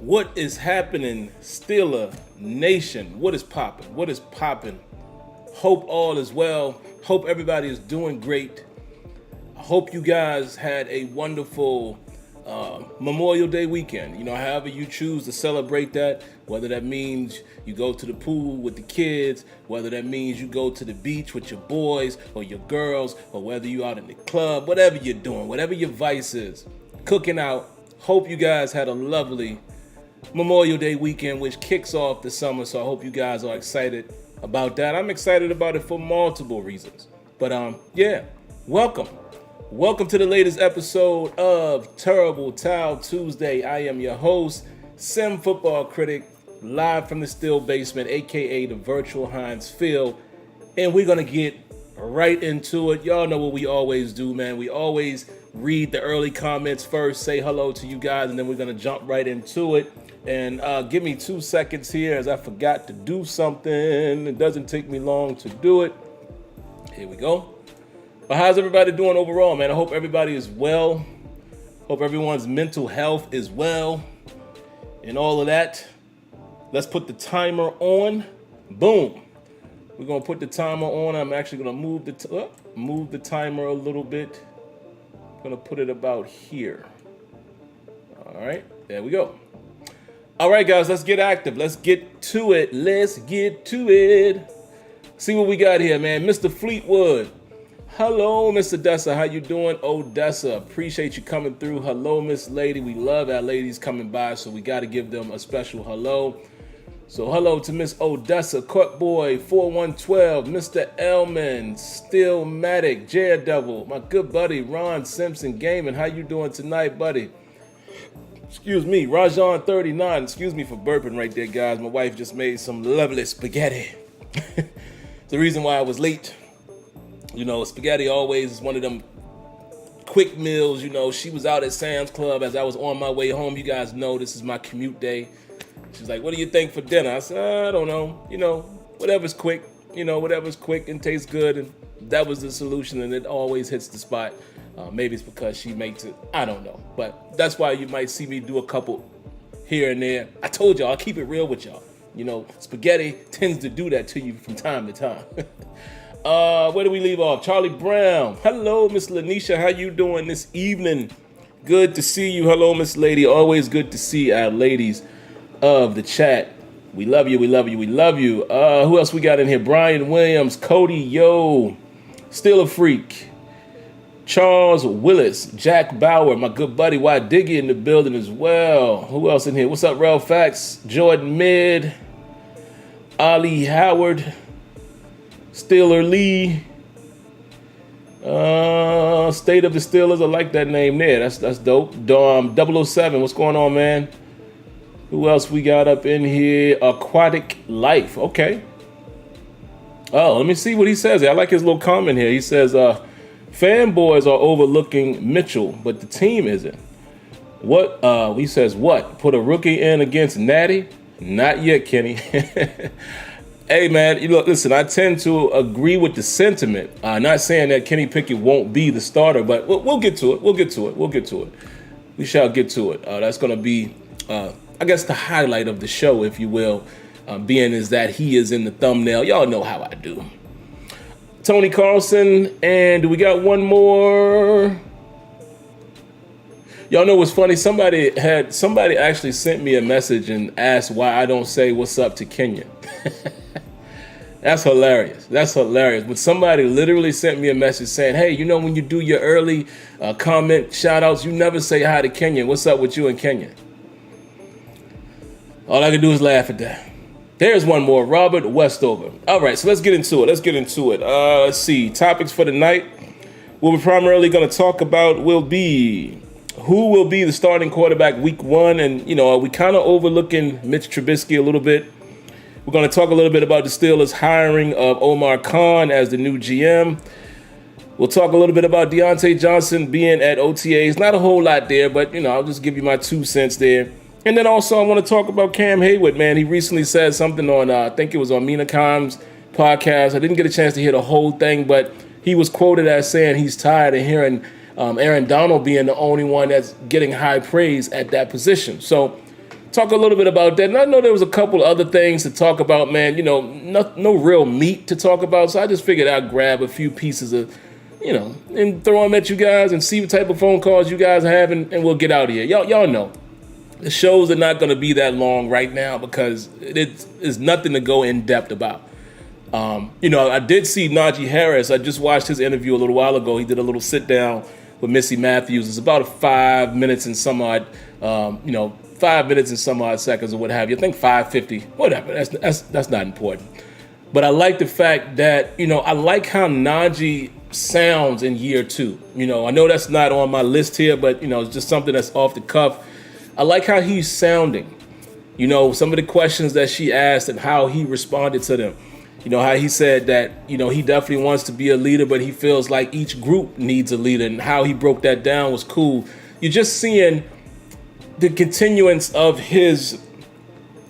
What is happening, Steeler Nation? What is popping? What is popping? Hope all is well. Hope everybody is doing great. I hope you guys had a wonderful Memorial Day weekend. You know, however you choose to celebrate that, whether that means you go to the pool with the kids, whether that means you go to the beach with your boys or your girls, or whether you out in the club, whatever you're doing, whatever your vice is, cooking out. Hope you guys had a lovely Memorial Day weekend, which kicks off the summer, so I hope you guys are excited about that. I'm excited about it for multiple reasons. But yeah, welcome. Welcome to the latest episode of Terrible Towel Tuesday. I am your host, SimFBallCritic, live from the Steel Basement, aka the virtual Heinz Field. And we're gonna get right into it. Y'all know what we always do, man. We always read the early comments first, say hello to you guys, and then we're gonna jump right into it. And give me 2 seconds here as I forgot to do something. It doesn't take me long to do it. Here we go. But how's everybody doing overall, man? I hope everybody is well. Hope everyone's mental health is well and all of that. Let's put the timer on. Boom. We're going to put the timer on. I'm actually going to move the timer a little bit. I'm going to put it about here. All right. There we go. All right, guys, let's get active. Let's get to it. Let's get to it. See what we got here, man. Mr. Fleetwood. Hello, Miss Odessa. How you doing, Odessa? Appreciate you coming through. Hello, Miss Lady. We love our ladies coming by, so we got to give them a special hello. So hello to Miss Odessa, Court Boy, 4112, Mr. Elman, Steelmatic, Daredevil, my good buddy, Ron Simpson Gaming. How you doing tonight, buddy? Excuse me, Rajon 39. Excuse me for burping right there, guys. My wife just made some lovely spaghetti. It's the reason why I was late. You know, spaghetti always is one of them quick meals. You know, she was out at Sam's Club as I was on my way home. You guys know this is my commute day. She's like, what do you think for dinner? I said, I don't know. You know, whatever's quick. You know, whatever's quick and tastes good. And that was the solution, and it always hits the spot. Maybe it's because she makes it. I don't know. But that's why you might see me do a couple here and there. I told y'all, I'll keep it real with y'all. You know, spaghetti tends to do that to you from time to time. Where do we leave off? Charlie Brown. Hello, Miss Lanisha. How you doing this evening? Good to see you. Hello, Miss Lady. Always good to see our ladies of the chat. We love you. We love you. We love you. Who else we got in here? Brian Williams, Cody Yo, Steeler Freak, Charles Willis, Jack Bauer, my good buddy, Why Diggy in the building as well. Who else in here? What's up, Ralph Fax, Jordan Mid, Ali Howard, Steeler Lee, State of the Steelers. I like that name there. That's dope. 007. What's going on, man? Who else we got up in here? Aquatic Life. Okay. Oh, let me see what he says. I like his little comment here. He says, fanboys are overlooking Mitchell, but the team isn't. What? He says, what? Put a rookie in against Natty? Not yet, Kenny. Hey, man, you look, listen, I tend to agree with the sentiment. Not saying that Kenny Pickett won't be the starter, but we'll get to it. We'll get to it. We shall get to it. That's going to be, I guess, the highlight of the show, if you will, being is that he is in the thumbnail. Y'all know how I do. Tony Carlson, and do we got one more? Y'all know what's funny? Somebody actually sent me a message and asked why I don't say what's up to Kenya. That's hilarious. But somebody literally sent me a message saying, hey, you know, when you do your early comment shout-outs, you never say hi to Kenya. What's up with you and Kenya? All I can do is laugh at that. There's one more, Robert Westover. All right, so let's get into it. Let's see. Topics for the night. What we're primarily going to talk about will be who will be the starting quarterback week 1. And, you know, are we kind of overlooking Mitch Trubisky a little bit? We're going to talk a little bit about the Steelers' hiring of Omar Khan as the new GM. We'll talk a little bit about Diontae Johnson being at OTAs. Not a whole lot there, but, you know, I'll just give you my 2 cents there. And then also I want to talk about Cam Heyward, man. He recently said something on, I think it was on Mina Khan's podcast. I didn't get a chance to hear the whole thing, but he was quoted as saying he's tired of hearing Aaron Donald being the only one that's getting high praise at that position. So talk a little bit about that. And I know there was a couple other things to talk about, man. You know, no real meat to talk about. So I just figured I'd grab a few pieces of, you know, and throw them at you guys and see what type of phone calls you guys have, and we'll get out of here. Y'all know the shows are not going to be that long right now because it's nothing to go in depth about. You know, I did see Najee Harris. I just watched his interview a little while ago. He did a little sit down with Missy Matthews. It's about 5 minutes and some odd, 5 minutes and some odd seconds or what have you. I think 5:50, whatever. That's not important. But I like the fact that, you know, I like how Najee sounds in year 2. You know, I know that's not on my list here, but, you know, it's just something that's off the cuff. I like how he's sounding. You know, some of the questions that she asked and how he responded to them. You know, how he said that, you know, he definitely wants to be a leader, but he feels like each group needs a leader, and how he broke that down was cool. You're just seeing the continuance of his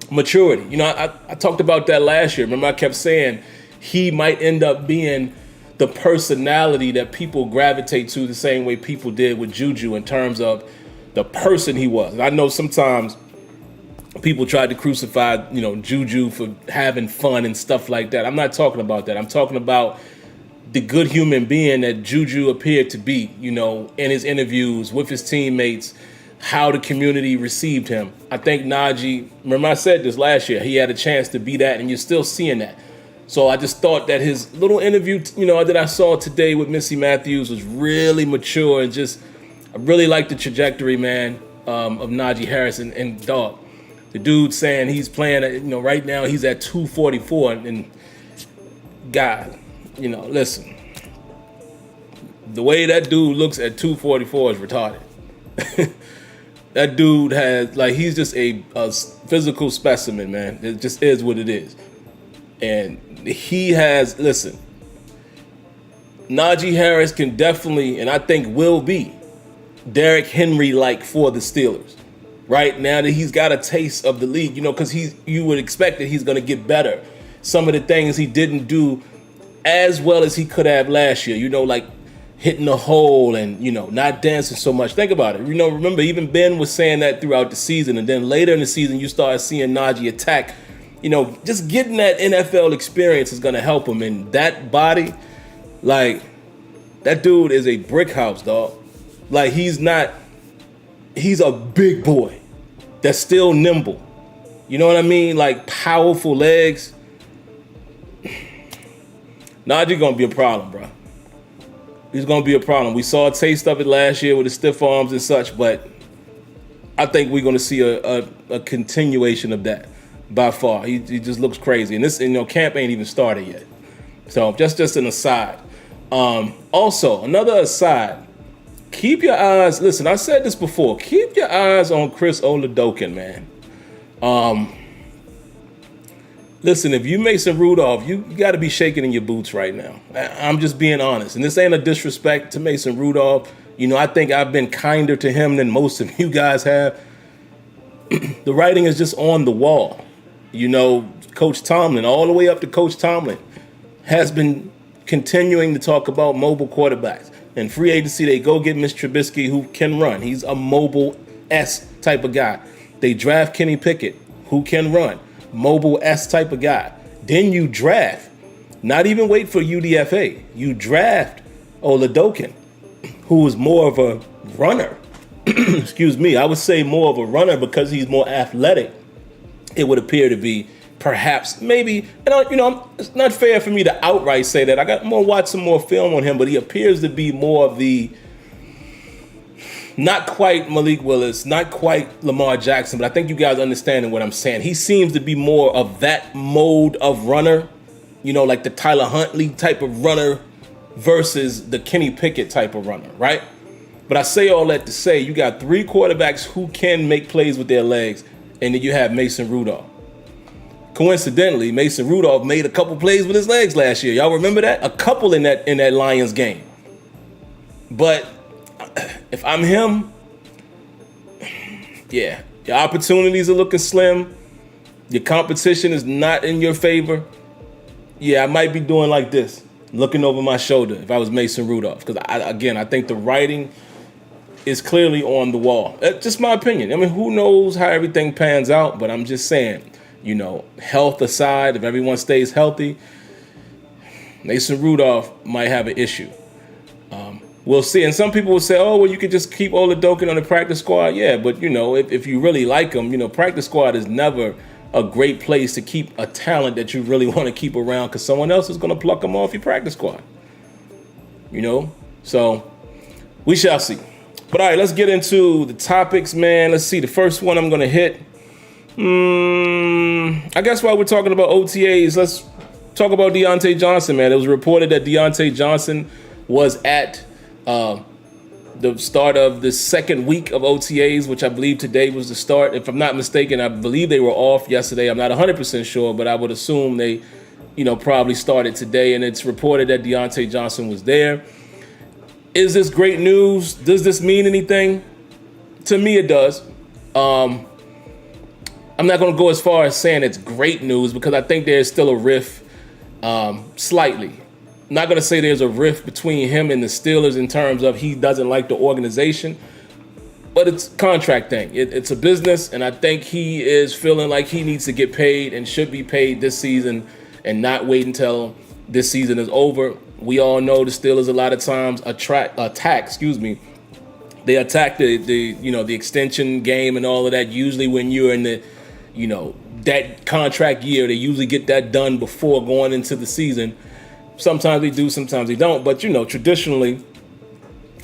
maturity. You know, I talked about that last year. Remember, I kept saying he might end up being the personality that people gravitate to the same way people did with Juju in terms of the person he was. And I know sometimes people tried to crucify, you know, Juju for having fun and stuff like that. I'm not talking about that. I'm talking about the good human being that Juju appeared to be, you know, in his interviews with his teammates, how the community received him. I think Najee, remember I said this last year, he had a chance to be that, and you're still seeing that. So I just thought that his little interview, you know, that I saw today with Missy Matthews was really mature, and just, I really like the trajectory, man, of Najee Harris. And dog, the dude saying he's playing, you know, right now he's at 244, and God, you know, listen, the way that dude looks at 244 is retarded. That dude has, like, he's just a physical specimen, man. It just is what it is. And he has, listen, Najee Harris can definitely, and I think will be, Derrick Henry-like for the Steelers. Right now that he's got a taste of the league, you know, because you would expect that he's going to get better. Some of the things he didn't do as well as he could have last year, you know, like hitting the hole and, you know, not dancing so much. Think about it. You know, remember, even Ben was saying that throughout the season, and then later in the season you start seeing Najee attack. You know, just getting that NFL experience is going to help him. And that body, like, that dude is a brick house, dog. Like, he's a big boy that's still nimble. You know what I mean? Like, powerful legs. Najee going to be a problem, bro. He's going to be a problem. We saw a taste of it last year with his stiff arms and such, but I think we're going to see a continuation of that by far. He just looks crazy. And this, you know, camp ain't even started yet. So just an aside. Also, another aside, keep your eyes, listen, I said this before, keep your eyes on Chris Oladokun, man. Listen, if you Mason Rudolph, you got to be shaking in your boots right now. I'm just being honest. And this ain't a disrespect to Mason Rudolph. You know, I think I've been kinder to him than most of you guys have. The writing is just on the wall. You know, Coach Tomlin, all the way up to Coach Tomlin, has been continuing to talk about mobile quarterbacks. In free agency, they go get Mitch Trubisky, who can run. He's a mobile-S type of guy. They draft Kenny Pickett, who can run. Mobile-S type of guy. Then you draft, not even wait for UDFA, you draft Oladokun, who is more of a runner. Excuse me, I would say more of a runner because he's more athletic. It would appear to be perhaps, maybe, and you know, it's not fair for me to outright say that. I'm going to watch some more film on him, but he appears to be more of the, not quite Malik Willis, not quite Lamar Jackson, but I think you guys understand what I'm saying. He seems to be more of that mode of runner, you know, like the Tyler Huntley type of runner versus the Kenny Pickett type of runner, right? But I say all that to say you got 3 quarterbacks who can make plays with their legs, and then you have Mason Rudolph. Coincidentally, Mason Rudolph made a couple plays with his legs last year. Y'all remember that? A couple in that Lions game. But if I'm him, yeah, your opportunities are looking slim. Your competition is not in your favor. Yeah, I might be doing like this, looking over my shoulder if I was Mason Rudolph. Because, I think the writing is clearly on the wall. That's just my opinion. I mean, who knows how everything pans out, but I'm just saying, health aside, if everyone stays healthy, Mason Rudolph might have an issue. We'll see. And some people will say, oh, well, you could just keep Oladokin on the practice squad. Yeah, but, if you really like him, practice squad is never a great place to keep a talent that you really want to keep around because someone else is going to pluck him off your practice squad. So we shall see. But all right, let's get into the topics, man. Let's see. The first one I'm going to hit. I guess while we're talking about OTAs, let's talk about Diontae Johnson, man. It was reported that Diontae Johnson was at the start of the second week of OTAs, which I believe today was the start. If I'm not mistaken, I believe they were off yesterday. I'm not 100% sure, but I would assume they, probably started today. And it's reported that Diontae Johnson was there. Is this great news? Does this mean anything? To me, it does. I'm not going to go as far as saying it's great news because I think there's still a rift slightly. I'm not going to say there's a rift between him and the Steelers in terms of he doesn't like the organization, but it's a contract thing. It's a business, and I think he is feeling like he needs to get paid and should be paid this season and not wait until this season is over. We all know the Steelers a lot of times attack. They attack the extension game and all of that. Usually when you're in the, that contract year, they usually get that done before going into the season. Sometimes they do, sometimes they don't. But, traditionally,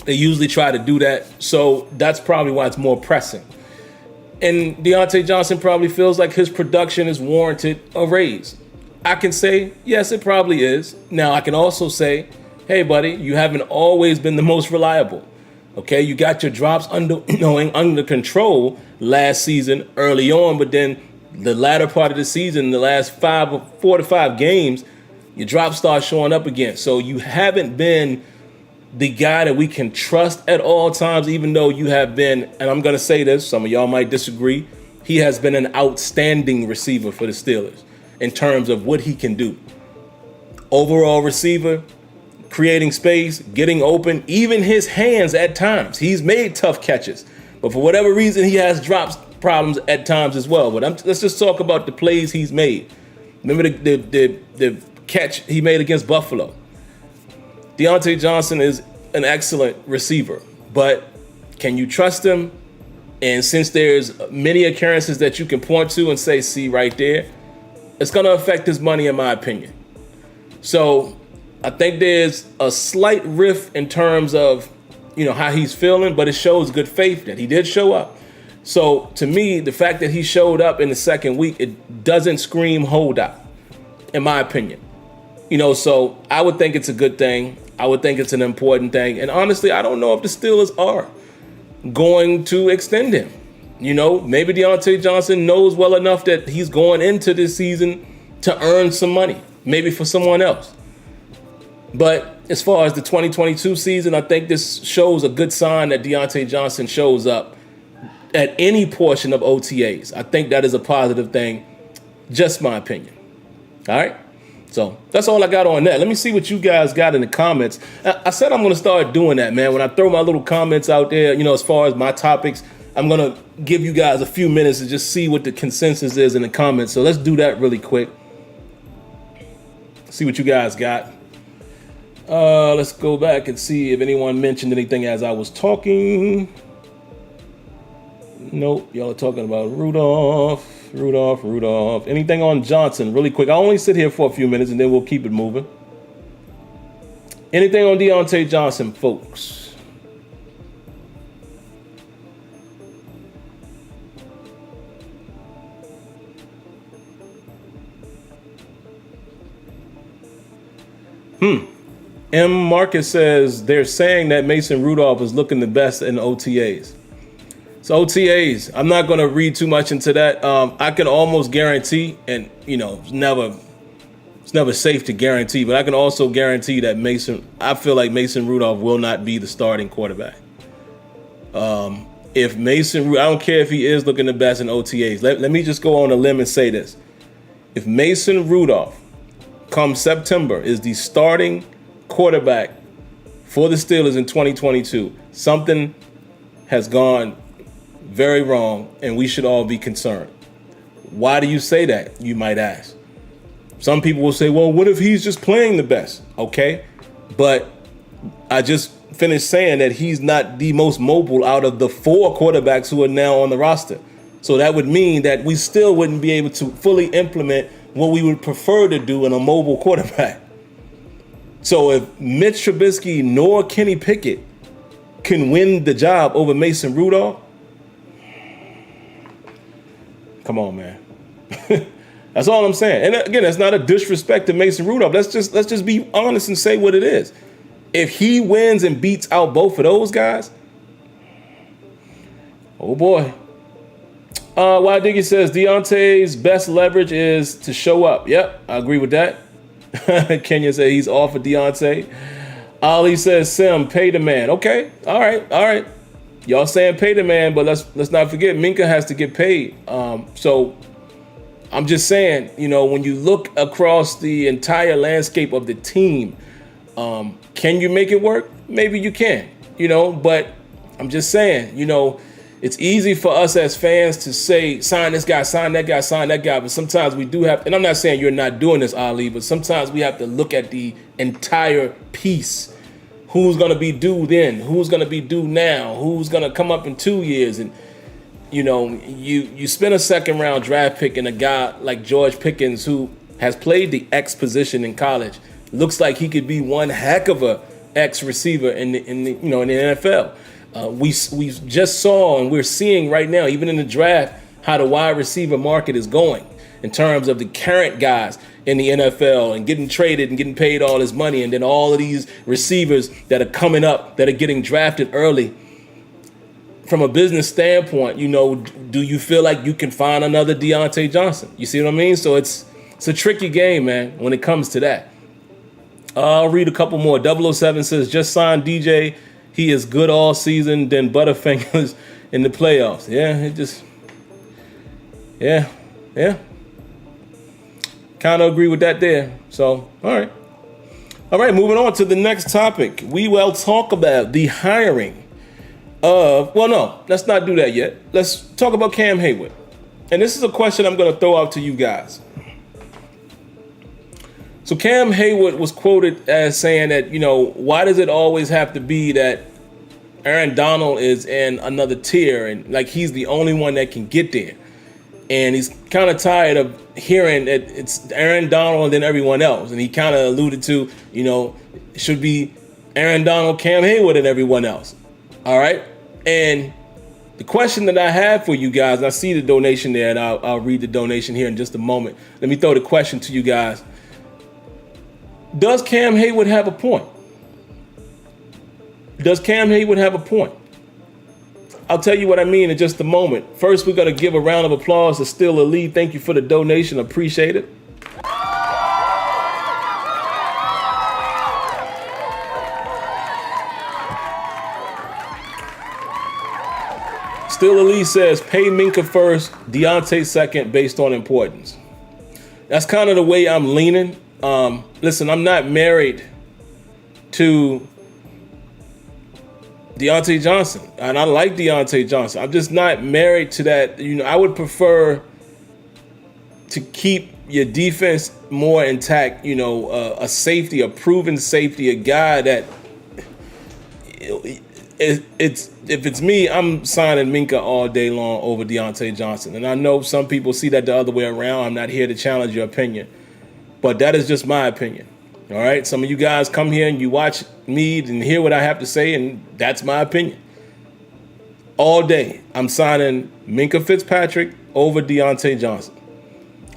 they usually try to do that. So that's probably why it's more pressing. And Diontae Johnson probably feels like his production is warranted a raise. I can say, yes, it probably is. Now, I can also say, hey, buddy, you haven't always been the most reliable. Okay, you got your drops under control last season early on, but then the latter part of the season, the last 4 to 5 games, your drops start showing up again. So you haven't been the guy that we can trust at all times, even though you have been, and I'm going to say this, some of y'all might disagree, he has been an outstanding receiver for the Steelers in terms of what he can do. Overall receiver, creating space, getting open, even his hands at times. He's made tough catches, but for whatever reason, he has drops problems at times as well. But let's just talk about the plays he's made. Remember the catch he made against Buffalo. Diontae Johnson is an excellent receiver, but can you trust him? And since there's many occurrences that you can point to and say, see right there, it's going to affect his money, in my opinion. So I think there's a slight rift in terms of, how he's feeling, but it shows good faith that he did show up. So to me, the fact that he showed up in the second week, it doesn't scream holdout, in my opinion. So I would think it's a good thing. I would think it's an important thing. And honestly, I don't know if the Steelers are going to extend him. Maybe Diontae Johnson knows well enough that he's going into this season to earn some money, maybe for someone else. But as far as the 2022 season, I think this shows a good sign that Diontae Johnson shows up at any portion of OTAs. I think that is a positive thing. Just my opinion. All right? So that's all I got on that. Let me see what you guys got in the comments. I said I'm going to start doing that, man. When I throw my little comments out there, as far as my topics, I'm going to give you guys a few minutes to just see what the consensus is in the comments. So let's do that really quick. See what you guys got. Let's go back and see if anyone mentioned anything as I was talking. Nope, y'all are talking about Rudolph. Anything on Johnson, really quick. I'll only sit here for a few minutes and then we'll keep it moving. Anything on Diontae Johnson, folks? M. Marcus says they're saying that Mason Rudolph is looking the best in OTAs. So OTAs, I'm not going to read too much into that. I can almost guarantee, and it's never safe to guarantee, but I can also guarantee that I feel like Mason Rudolph will not be the starting quarterback. If I don't care if he is looking the best in OTAs. Let me just go on a limb and say this. If Mason Rudolph, come September, is the starting quarterback for the Steelers in 2022, something has gone very wrong, and we should all be concerned. Why do you say that, you might ask? Some people will say, well, what if he's just playing the best? Okay, but I just finished saying that he's not the most mobile out of the 4 quarterbacks who are now on the roster. So that would mean that we still wouldn't be able to fully implement what we would prefer to do in a mobile quarterback. So if Mitch Trubisky nor Kenny Pickett can win the job over Mason Rudolph, come on, man. That's all I'm saying. And again, that's not a disrespect to Mason Rudolph. Let's just be honest and say what it is. If he wins and beats out both of those guys, oh boy. Why Diggy says Diontae's best leverage is to show up. Yep, I agree with that. Kenya said he's off of Diontae. Ali says Sim, pay the man. Okay, all right. Y'all saying pay the man, but let's not forget Minka has to get paid. So I'm just saying, when you look across the entire landscape of the team, can you make it work? Maybe you can, but I'm just saying, it's easy for us as fans to say, sign this guy, sign that guy, sign that guy. But sometimes we do have, and I'm not saying you're not doing this, Ali, but sometimes we have to look at the entire piece. Who's going to be due then? Who's going to be due now? Who's going to come up in 2 years? And, you spend a second round draft pick in a guy like George Pickens, who has played the X position in college. Looks like he could be one heck of a X receiver in the NFL. We just saw, and we're seeing right now, even in the draft, how the wide receiver market is going in terms of the current guys in the NFL and getting traded and getting paid all this money, and then all of these receivers that are coming up that are getting drafted early. From a business standpoint, do you feel like you can find another Diontae Johnson? You see what I mean? So it's a tricky game, man, when it comes to that. I'll read a couple more. 007 says, just sign DJ. He is good all season, then Butterfingers in the playoffs. Yeah. Kind of agree with that there. So, all right, moving on to the next topic. We will talk about the hiring of, well, no, let's not do that yet. Let's talk about Cam Heyward. And this is a question I'm going to throw out to you guys. So Cam Heyward was quoted as saying that, why does it always have to be that Aaron Donald is in another tier and like he's the only one that can get there? And he's kind of tired of hearing that it's Aaron Donald and then everyone else. And he kind of alluded to, it should be Aaron Donald, Cam Heyward, and everyone else. All right. And the question that I have for you guys, and I see the donation there, and I'll read the donation here in just a moment. Let me throw the question to you guys. Does Cam Heyward have a point? Does Cam Heyward have a point? I'll tell you what I mean in just a moment. First, we're going to give a round of applause to Steeler Lee. Thank you for the donation. Appreciate it. Steeler Lee says, pay Minka first, Diontae second, based on importance. That's kind of the way I'm leaning. Listen, I'm not married to Diontae Johnson, and I like Diontae Johnson. I'm just not married to that. I would prefer to keep your defense more intact. A safety, a proven safety, a guy that if it's me, I'm signing Minka all day long over Diontae Johnson. And I know some people see that the other way around. I'm not here to challenge your opinion, but that is just my opinion. All right. Some of you guys come here and you watch me and hear what I have to say, and that's my opinion. All day, I'm signing Minka Fitzpatrick over Diontae Johnson.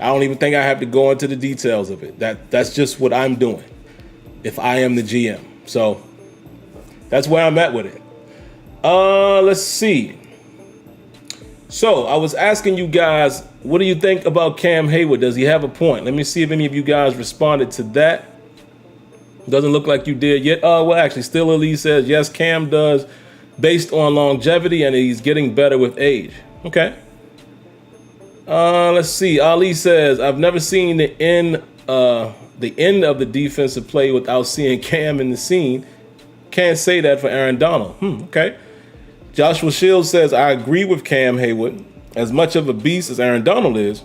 I don't even think I have to go into the details of it. That's just what I'm doing if I am the GM. So that's where I'm at with it. Let's see. So I was asking you guys, what do you think about Cam Heyward? Does he have a point? Let me see if any of you guys responded to that. Doesn't look like you did yet. Well, actually, Steeler Lee says, yes, Cam does, based on longevity, and he's getting better with age. Okay. Let's see. Ali says, I've never seen the end of the defensive play without seeing Cam in the scene. Can't say that for Aaron Donald. Okay. Joshua Shields says, I agree with Cam Heyward. As much of a beast as Aaron Donald is,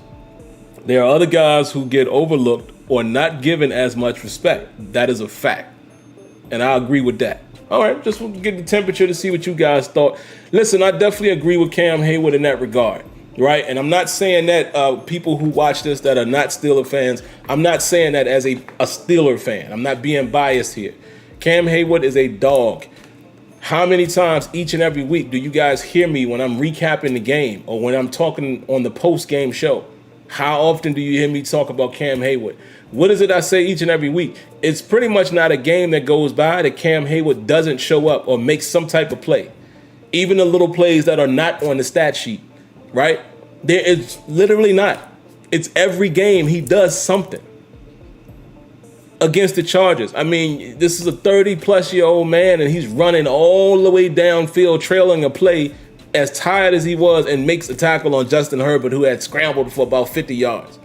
there are other guys who get overlooked or not given as much respect. That is a fact. And I agree with that. All right, just want to get the temperature to see what you guys thought. Listen, I definitely agree with Cam Heyward in that regard, right? And I'm not saying that people who watch this that are not Steeler fans, I'm not saying that as a Steeler fan. I'm not being biased here. Cam Heyward is a dog. How many times each and every week do you guys hear me when I'm recapping the game or when I'm talking on the post-game show? How often do you hear me talk about Cam Heyward? What is it I say each and every week? It's pretty much not a game that goes by that Cam Heyward doesn't show up or make some type of play. Even the little plays that are not on the stat sheet, right? There is literally not. It's every game he does something against the Chargers. I mean, this is a 30-plus-year-old man, and he's running all the way downfield, trailing a play as tired as he was, and makes a tackle on Justin Herbert, who had scrambled for about 50 yards.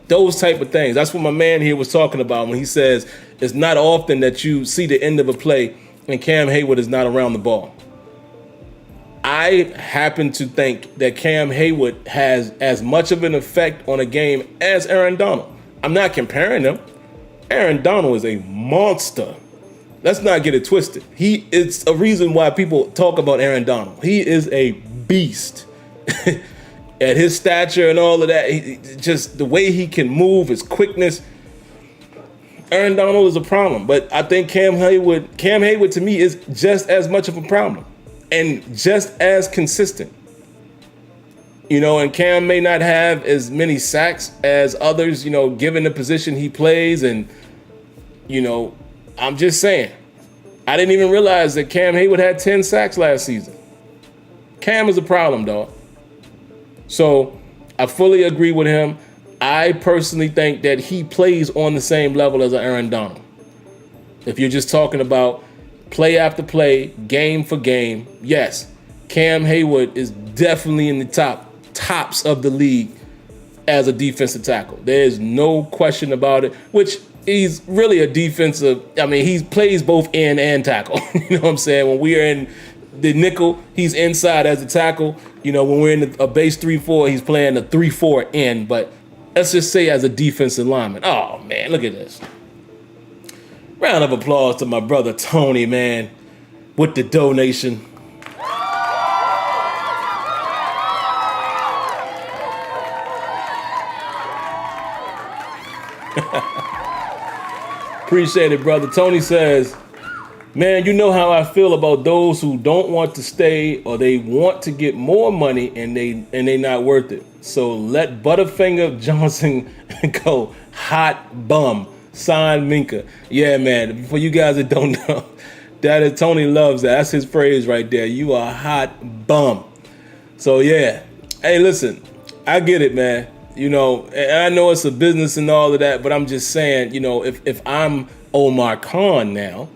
Those type of things. That's what my man here was talking about when he says it's not often that you see the end of a play and Cam Heyward is not around the ball. I happen to think that Cam Heyward has as much of an effect on a game as Aaron Donald. I'm not comparing them. Aaron Donald is a monster. Let's not get it twisted. It's a reason why people talk about Aaron Donald. He is a beast. At his stature and all of that, just the way he can move, his quickness. Aaron Donald is a problem, but I think Cam Heyward to me is just as much of a problem and just as consistent. You know, and Cam may not have as many sacks as others, you know, given the position he plays. And, you know, I'm just saying, I didn't even realize that Cam Heyward had 10 sacks last season. Cam is a problem, dog. So I fully agree with him. I personally think that he plays on the same level as Aaron Donald. If you're just talking about play after play, game for game, yes, Cam Heyward is definitely in the tops of the league as a defensive tackle. There is no question about it, which he's really a defensive. I mean, he plays both end and tackle. You know what I'm saying? When we are in the nickel, he's inside as a tackle. You know, when we're in a base 3-4, he's playing a 3-4 end. But let's just say as a defensive lineman. Oh, man, look at this. Round of applause to my brother Tony, man, with the donation. Appreciate it, brother. Tony says, man, you know how I feel about those who don't want to stay or they want to get more money and they not worth it. So let Butterfinger Johnson go. Hot bum. Sign Minka. Yeah, man. For you guys that don't know, that is Tony loves that. That's his phrase right there. You are a hot bum. So yeah. Hey, listen, I get it, man. You know, and I know it's a business and all of that, but I'm just saying, you know, if I'm Omar Khan now,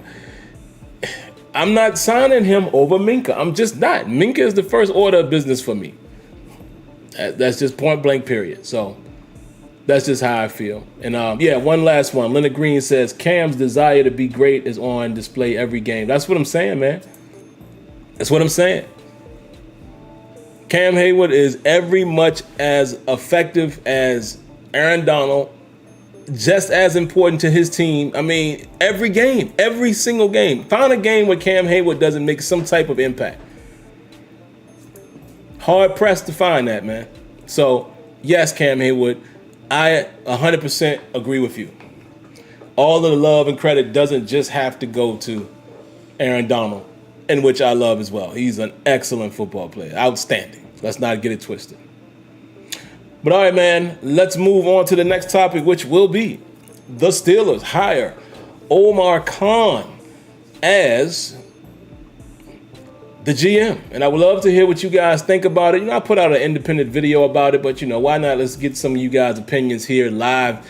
I'm not signing him over Minka. I'm just not. Minka is the first order of business for me. That's just point blank, period. So that's just how I feel. And yeah, one last one. Leonard Green says, Cam's desire to be great is on display every game. That's what I'm saying, man. That's what I'm saying. Cam Heyward is every much as effective as Aaron Donald, just as important to his team. I mean, every game, every single game. Find a game where Cam Heyward doesn't make some type of impact. Hard pressed to find that, man. So, yes, Cam Heyward, I 100% agree with you. All of the love and credit doesn't just have to go to Aaron Donald, in which I love as well. He's an excellent football player. Outstanding. Let's not get it twisted. But all right, man, let's move on to the next topic, which will be the Steelers hire Omar Khan as the GM. And I would love to hear what you guys think about it. You know, I put out an independent video about it, but, you know, why not? Let's get some of you guys' opinions here live.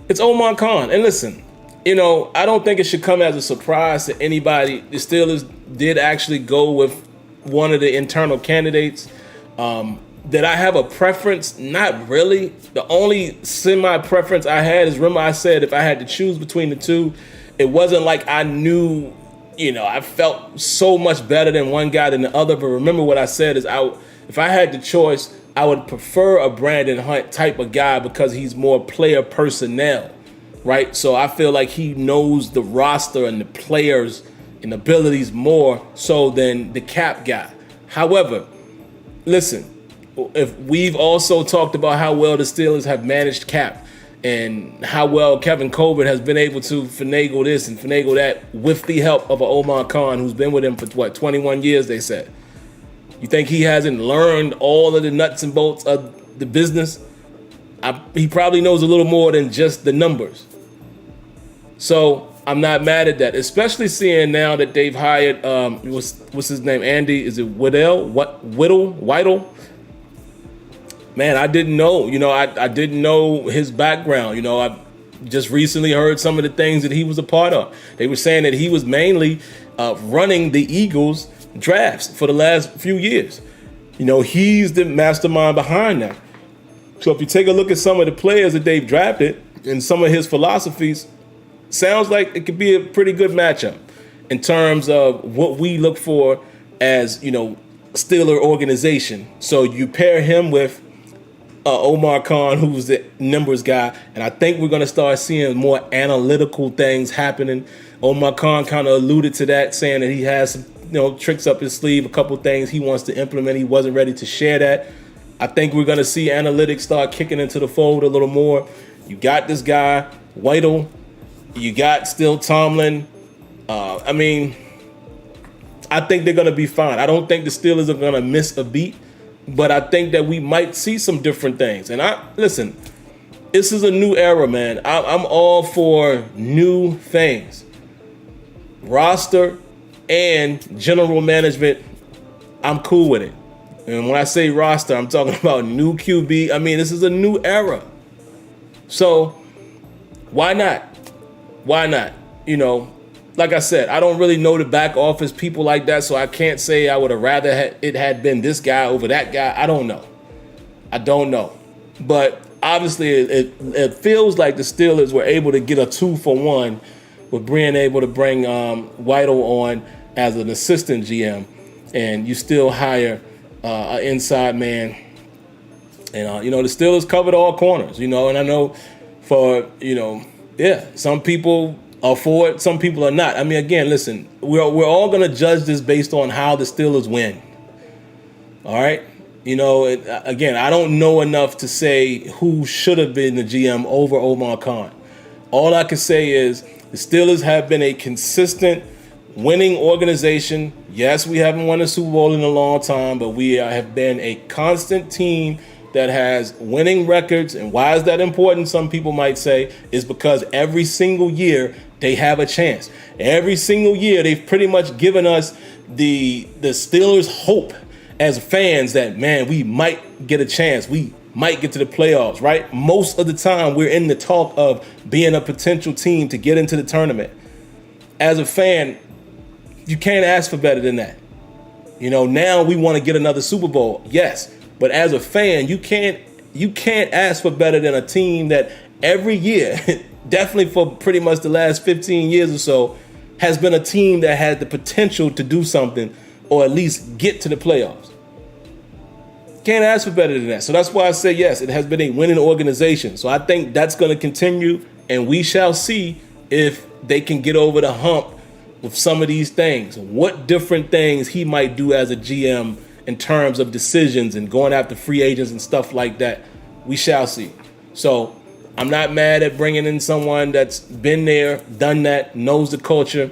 It's Omar Khan. And listen, you know, I don't think it should come as a surprise to anybody. The Steelers did actually go with one of the internal candidates. That I have a preference? Not really. The only semi-preference I had is, remember I said if I had to choose between the two, it wasn't like I knew I felt so much better than one guy than the other. But remember what I said is if I had the choice, I would prefer a Brandon Hunt type of guy because he's more player personnel, right? So I feel like he knows the roster and the players and abilities more so than the cap guy. However, listen, if we've also talked about how well the Steelers have managed cap and how well Kevin Colbert has been able to finagle this and finagle that with the help of a Omar Khan who's been with him for 21 years, they said. You think he hasn't learned all of the nuts and bolts of the business? He probably knows a little more than just the numbers. So I'm not mad at that, especially seeing now that they've hired, what's his name, Andy? Is it Whittle? Man, I didn't know. I didn't know his background. I just recently heard some of the things that he was a part of. They were saying that he was mainly running the Eagles drafts for the last few years. He's the mastermind behind that. So if you take a look at some of the players that they've drafted and some of his philosophies, sounds like it could be a pretty good matchup in terms of what we look for as, Steeler organization. So you pair him with Omar Khan, who's the numbers guy, and I think we're going to start seeing more analytical things happening. Omar Khan kind of alluded to that, saying that he has some tricks up his sleeve, a couple things he wants to implement. He wasn't ready to share that. I think we're going to see analytics start kicking into the fold a little more. You got this guy, Whittle. You got still Tomlin. I think they're going to be fine. I don't think the Steelers are going to miss a beat. But I think that we might see some different things. And listen, this is a new era, man. I'm all for new things. Roster and general management, I'm cool with it. And when I say roster, I'm talking about new QB. This is a new era. So why not? Why not? Like I said, I don't really know the back office people like that, so I can't say I would have rather it had been this guy over that guy. I don't know. But obviously, it feels like the Steelers were able to get a 2-for-1 with being able to bring Whittle on as an assistant GM, and you still hire an inside man. And, the Steelers covered all corners, and I know for, some people are for it, some people are not. Again, listen, we're all going to judge this based on how the Steelers win. All right? Again, I don't know enough to say who should have been the GM over Omar Khan. All I can say is the Steelers have been a consistent winning organization. Yes, we haven't won a Super Bowl in a long time, but we have been a constant team that has winning records. And why is that important? Some people might say is because every single year they have a chance. Every single year they've pretty much given us the Steelers hope as fans that, man, we might get a chance. We might get to the playoffs, right? Most of the time we're in the talk of being a potential team to get into the tournament. As a fan, you can't ask for better than that. Now we want to get another Super Bowl. Yes. But as a fan, you can't ask for better than a team that every year, definitely for pretty much the last 15 years or so, has been a team that had the potential to do something or at least get to the playoffs. Can't ask for better than that. So that's why I say yes, it has been a winning organization. So I think that's going to continue, and we shall see if they can get over the hump with some of these things. What different things he might do as a GM in terms of decisions and going after free agents and stuff like that. We shall see. So I'm not mad at bringing in someone that's been there, done that, knows the culture.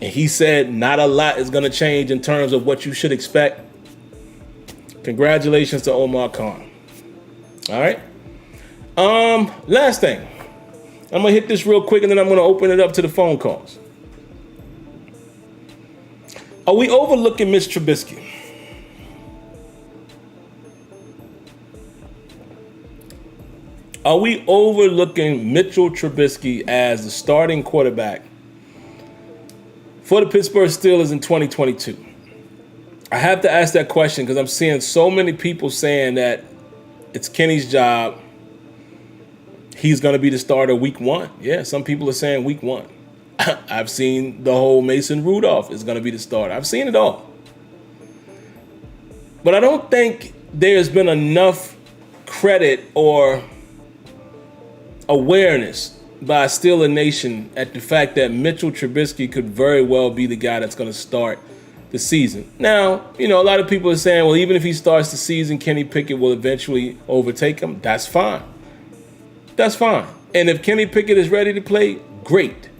And he said not a lot is going to change in terms of what you should expect. Congratulations to Omar Khan. All right. Last thing. I'm going to hit this real quick and then I'm going to open it up to the phone calls. Are we overlooking Mitch Trubisky? Are we overlooking Mitchell Trubisky as the starting quarterback for the Pittsburgh Steelers in 2022? I have to ask that question because I'm seeing so many people saying that it's Kenny's job. He's going to be the starter week 1. Yeah, some people are saying week 1. I've seen the whole Mason Rudolph is going to be the starter. I've seen it all. But I don't think there's been enough credit or awareness by SteelerNation at the fact that Mitchell Trubisky could very well be the guy that's going to start the season. Now, a lot of people are saying, well, even if he starts the season, Kenny Pickett will eventually overtake him. That's fine. That's fine. And if Kenny Pickett is ready to play, great.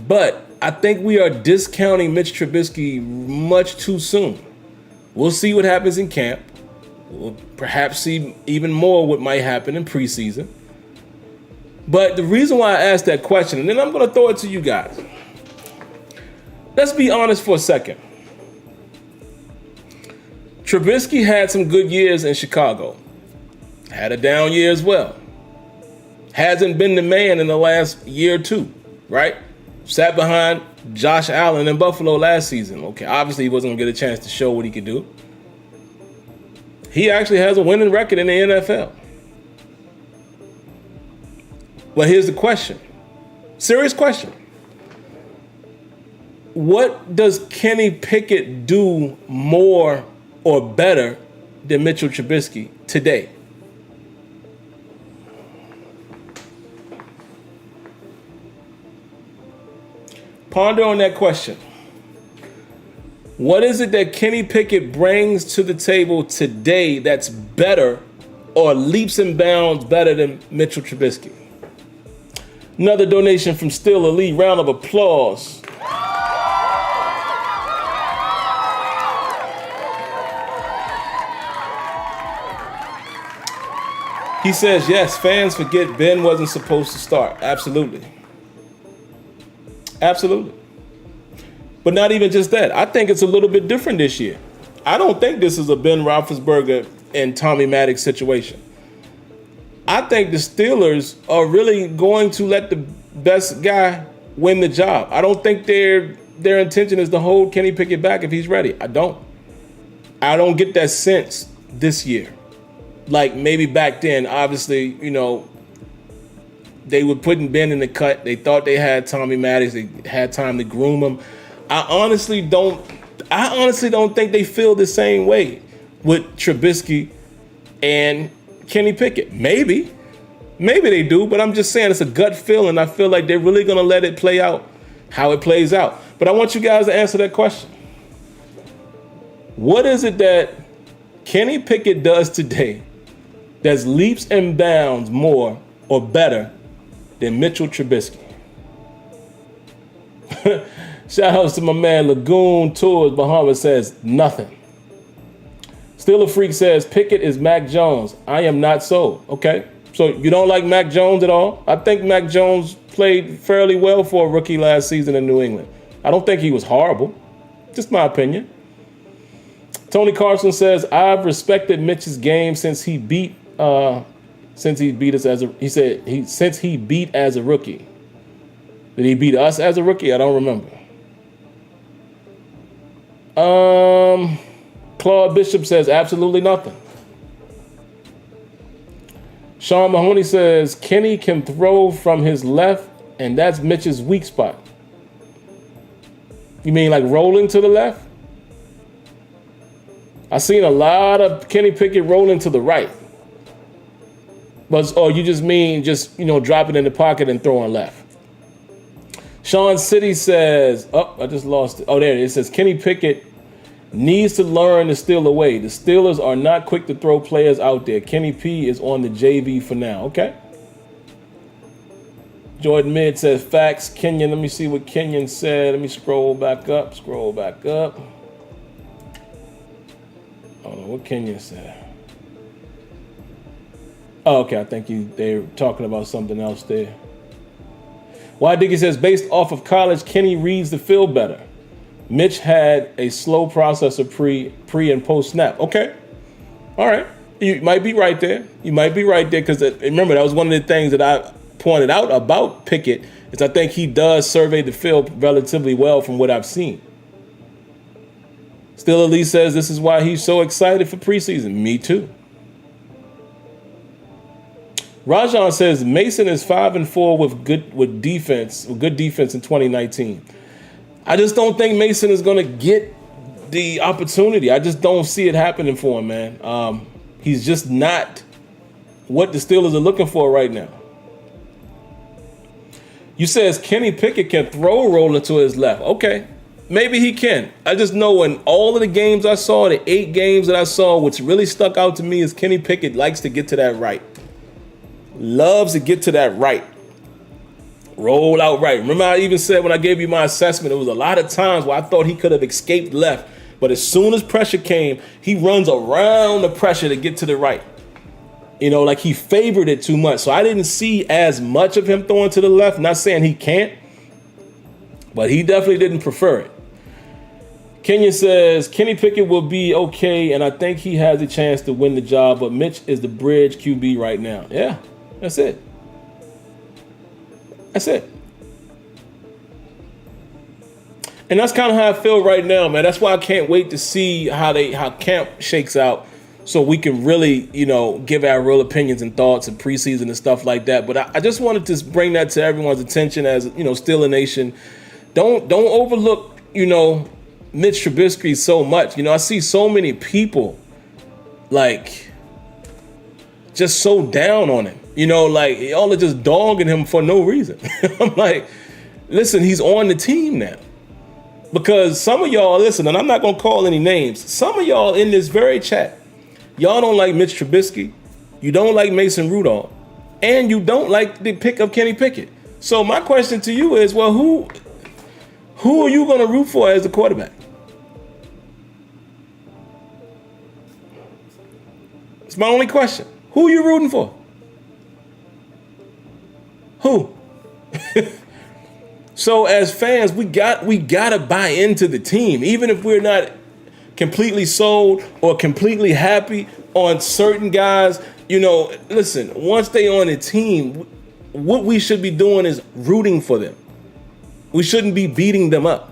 But I think we are discounting Mitch Trubisky much too soon. We'll see what happens in camp. We'll perhaps see even more what might happen in preseason. But the reason why I asked that question, and then I'm going to throw it to you guys. Let's be honest for a second. Trubisky had some good years in Chicago. Had a down year as well. Hasn't been the man in the last year or two, right? Sat behind Josh Allen in Buffalo last season. Okay, obviously he wasn't going to get a chance to show what he could do. He actually has a winning record in the NFL. Well, here's the question. Serious question. What does Kenny Pickett do more or better than Mitchell Trubisky today? Ponder on that question. What is it that Kenny Pickett brings to the table today that's better or leaps and bounds better than Mitchell Trubisky? Another donation from Steeler Lee. Round of applause. He says, yes, fans forget Ben wasn't supposed to start. Absolutely. Absolutely. But not even just that. I think it's a little bit different this year. I don't think this is a Ben Roethlisberger and Tommy Maddox situation. I think the Steelers are really going to let the best guy win the job. I don't think their intention is to hold Kenny Pickett back if he's ready. I don't get that sense this year. Like maybe back then, obviously, they were putting Ben in the cut. They thought they had Tommy Maddox. They had time to groom him. I honestly don't think they feel the same way with Trubisky and Kenny Pickett. Maybe they do, but I'm just saying it's a gut feeling. I feel like they're really going to let it play out how it plays out. But I want you guys to answer that question. What is it that Kenny Pickett does today that's leaps and bounds more or better than Mitchell Trubisky? Shout outs to my man Lagoon Tours. Bahama says nothing. Steeler Freak says Pickett is Mac Jones. I am not so. Okay. So you don't like Mac Jones at all? I think Mac Jones played fairly well for a rookie last season in New England. I don't think he was horrible. Just my opinion. Tony Carson says, I've respected Mitch's game since he beat us as a since he beat as a rookie. Did he beat us as a rookie? I don't remember. Claude Bishop says absolutely nothing. Sean Mahoney says Kenny can throw from his left, and that's Mitch's weak spot. You mean like rolling to the left? I've seen a lot of Kenny Pickett rolling to the right. Or you just mean dropping in the pocket and throwing left. Sean City says, I just lost it. Oh, there it is. It says Kenny Pickett needs to learn the Steeler way. The Steelers are not quick to throw players out there. Kenny P is on the JV for now. Okay. Jordan Mid says facts. Kenyon, let me see what Kenyon said. Let me scroll back up. I don't know what Kenyon said. Oh, okay. I think they're talking about something else there. Why Diggy says, based off of college, Kenny reads the field better. Mitch had a slow processor pre and post snap. Okay. All right. You might be right there. Because remember, that was one of the things that I pointed out about Pickett is I think he does survey the field relatively well from what I've seen. Still, Lee says this is why he's so excited for preseason. Me too. Rajan says Mason is 5-4 with good defense in 2019. I just don't think Mason is going to get the opportunity. I just don't see it happening for him, man. He's just not what the Steelers are looking for right now. You says Kenny Pickett can throw a roller to his left. Okay, maybe he can. I just know in all of the games I saw, the 8 games that I saw, what's really stuck out to me is Kenny Pickett likes to get to that right. Loves to get to that right. Roll out right. Remember I even said when I gave you my assessment, it was a lot of times where I thought he could have escaped left. But as soon as pressure came, he runs around the pressure to get to the right. You know, like he favored it too much. So I didn't see as much of him throwing to the left. Not saying he can't, but he definitely didn't prefer it. Kenya says, Kenny Pickett will be okay, and I think he has a chance to win the job, but Mitch is the bridge QB right now. Yeah, that's it. That's it. And that's kind of how I feel right now, man. That's why I can't wait to see how camp shakes out so we can really, give our real opinions and thoughts and preseason and stuff like that. But I just wanted to bring that to everyone's attention as, SteelerNation. Don't overlook, Mitch Trubisky so much. I see so many people just so down on him. Y'all are just dogging him for no reason. I'm like, listen, he's on the team now. Because some of y'all, listen, and I'm not going to call any names. Some of y'all in this very chat, y'all don't like Mitch Trubisky. You don't like Mason Rudolph. And you don't like the pick of Kenny Pickett. So my question to you is, well, who are you going to root for as the quarterback? It's my only question. Who are you rooting for? Who? So as fans, we gotta buy into the team, even if we're not completely sold or completely happy on certain guys. Listen, once they on the team, what we should be doing is rooting for them. We shouldn't be beating them up.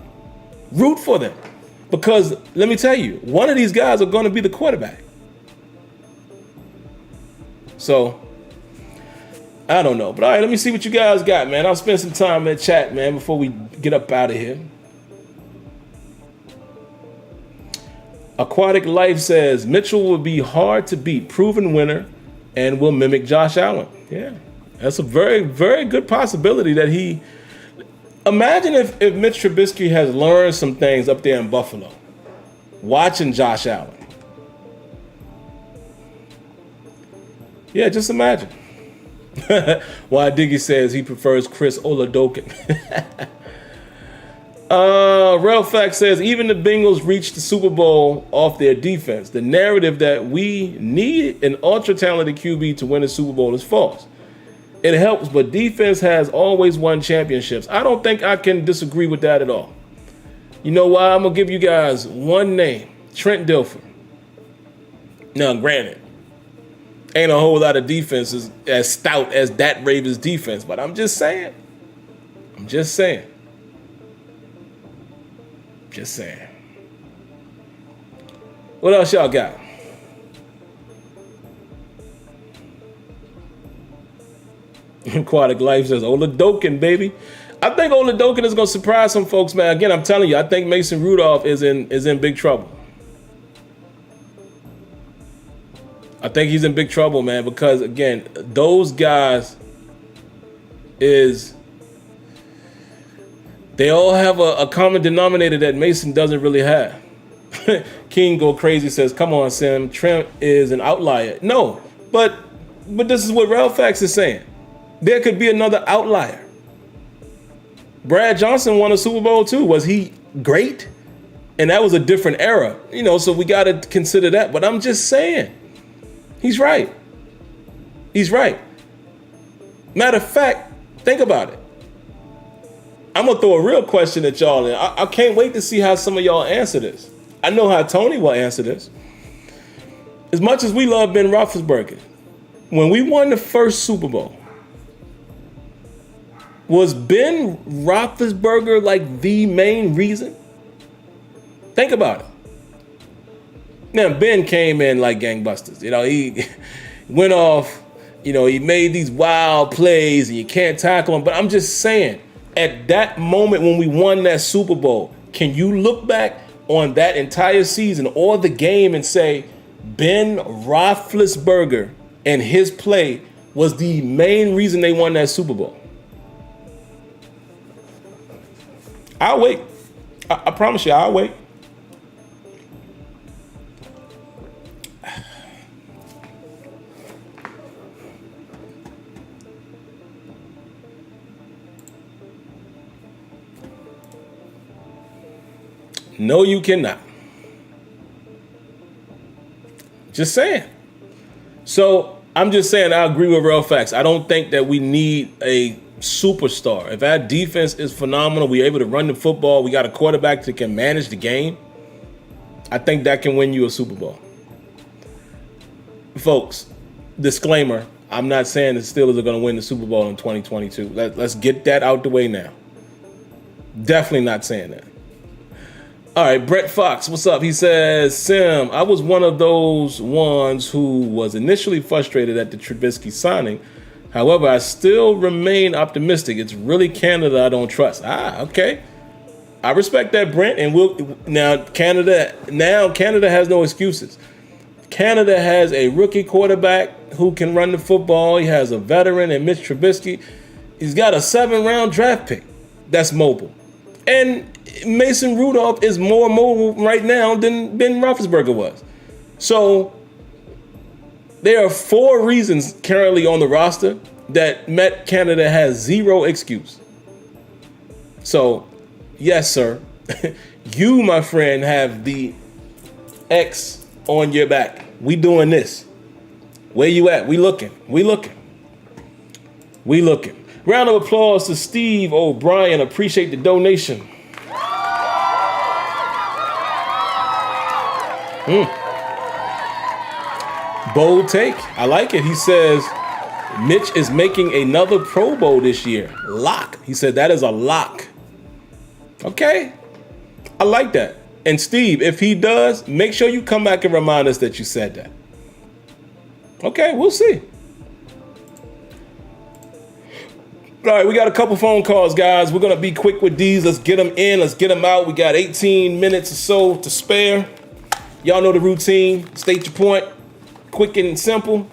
Root for them, because let me tell you, one of these guys are going to be the quarterback. So I don't know. But all right, let me see what you guys got, man. I'll spend some time in the chat, man, before we get up out of here. Aquatic Life says, Mitchell will be hard to beat, proven winner, and will mimic Josh Allen. Yeah, that's a very, very good possibility that he... Imagine if Mitch Trubisky has learned some things up there in Buffalo, watching Josh Allen. Yeah, just imagine. Why Diggy says he prefers Chris Oladokin. Relfax says even the Bengals reached the Super Bowl off their defense. The narrative that we need an ultra-talented QB to win a Super Bowl is false. It helps, but defense has always won championships. I don't think I can disagree with that at all. You know why? I'm going to give you guys one name. Trent Dilfer. Now, granted, ain't a whole lot of defenses as stout as that Ravens defense, but I'm just saying. Just saying. What else y'all got? Aquatic Life says Oladokin, baby. I think Oladokin is going to surprise some folks, man. Again, I'm telling you, I think Mason Rudolph is in big trouble. I think he's in big trouble, man, because, again, those guys they all have a common denominator that Mason doesn't really have. King Go Crazy says, come on, Sim, Trent is an outlier. No, but this is what Relfax is saying. There could be another outlier. Brad Johnson won a Super Bowl too. Was he great? And that was a different era, so we got to consider that. But I'm just saying. He's right. Matter of fact, think about it. I'm going to throw a real question at y'all. And I can't wait to see how some of y'all answer this. I know how Tony will answer this. As much as we love Ben Roethlisberger, when we won the first Super Bowl, was Ben Roethlisberger like the main reason? Think about it. Now, Ben came in like gangbusters. He went off he made these wild plays and you can't tackle him. But I'm just saying, at that moment when we won that Super Bowl, can you look back on that entire season or the game and say Ben Roethlisberger and his play was the main reason they won that Super Bowl? I'll wait. I promise you, I'll wait. No, you cannot. Just saying. So I'm just saying I agree with real facts. I don't think that we need a superstar. If our defense is phenomenal, we're able to run the football, we got a quarterback that can manage the game, I think that can win you a Super Bowl. Folks, disclaimer, I'm not saying the Steelers are going to win the Super Bowl in 2022. Let's get that out the way now. Definitely not saying that. All right, Brett Fox, what's up? He says, Sim, I was one of those ones who was initially frustrated at the Trubisky signing. However, I still remain optimistic. It's really Canada I don't trust. Okay. I respect that, Brent. And Canada has no excuses. Canada has a rookie quarterback who can run the football. He has a veteran in Mitch Trubisky. He's got a 7th-round draft pick that's mobile. And Mason Rudolph is more mobile right now than Ben Roethlisberger was. So there are 4 reasons currently on the roster that Met Canada has zero excuse. So, yes, sir. You, my friend, have the X on your back. We doing this. Where you at? We looking. Round of applause to Steve O'Brien. Appreciate the donation. Bold take. I like it. He says, Mitch is making another Pro Bowl this year. Lock. He said that is a lock. Okay. I like that. And Steve, if he does, make sure you come back and remind us that you said that. Okay, we'll see. All right, we got a couple phone calls, guys. We're going to be quick with these. Let's get them in. Let's get them out. We got 18 minutes or so to spare. Y'all know the routine. State your point. Quick and simple.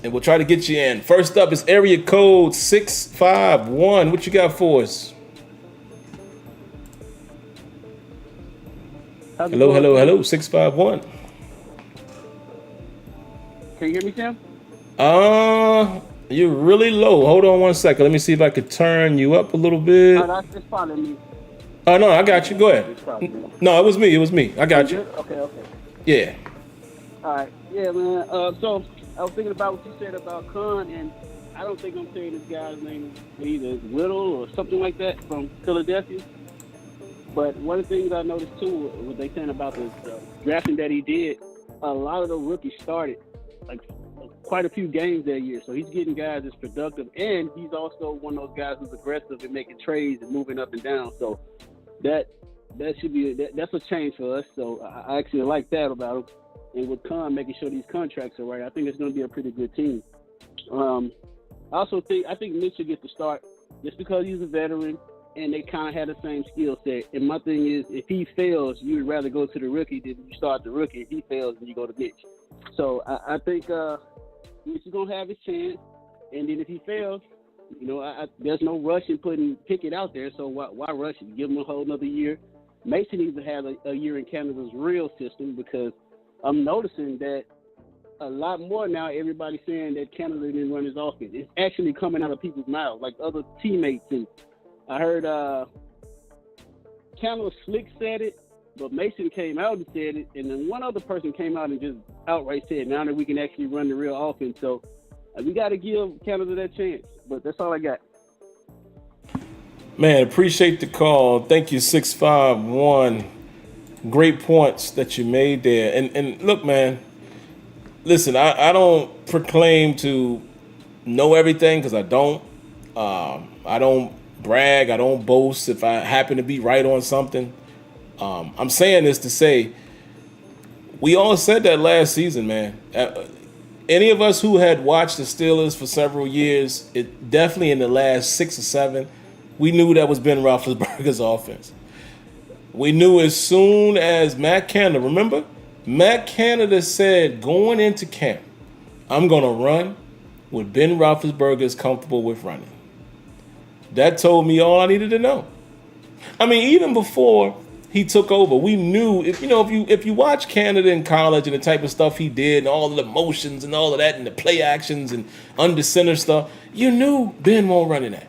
And we'll try to get you in. First up is area code 651. What you got for us? Hello, 651. Can you hear me, Sam? You're really low. Hold on one second. Let me see if I could turn you up a little bit. No, that's just fine me. Oh, no, I got you. Go ahead. No, it was me. I got you. Okay. Yeah. All right. Yeah, man. So I was thinking about what you said about Khan, and I don't think I'm saying this guy's name either Whittle or something like that from Philadelphia. But one of the things I noticed too, what they saying about the drafting that he did, a lot of the rookies started like quite a few games that year. So he's getting guys that's productive, and he's also one of those guys who's aggressive in making trades and moving up and down. So that should be that's a change for us. So I actually like that about him. And with Khan making sure these contracts are right, I think it's going to be a pretty good team. I think Mitch should get the start just because he's a veteran and they kind of had the same skill set. And my thing is, if he fails, you would rather go to the rookie than you start the rookie. If he fails, then you go to Mitch. So I think Mitch is going to have his chance. And then if he fails, there's no rush in putting Pickett out there. So why rush it? Give him a whole another year. Mason needs to have a year in Canada's real system, because I'm noticing that a lot more now. Everybody's saying that Canada didn't run his offense. It's actually coming out of people's mouths, like other teammates. And I heard Canada Slick said it, but Mason came out and said it, and then one other person came out and just outright said, now that we can actually run the real offense. So we got to give Canada that chance. But that's all I got. Man, appreciate the call. Thank you, 651. Great points that you made there. And look, man, listen, I don't proclaim to know everything, because I don't. I don't brag. I don't boast if I happen to be right on something. I'm saying this to say, we all said that last season, man. any of us who had watched the Steelers for several years, it definitely in the last 6 or 7, we knew that was Ben Roethlisberger's offense. We knew as soon as Matt Canada, remember? Matt Canada said going into camp, I'm going to run what Ben Roethlisberger is comfortable with running. That told me all I needed to know. I mean, even before he took over, we knew, if you watch Canada in college and the type of stuff he did and all of the motions and all of that and the play actions and under center stuff, you knew Ben won't run in that.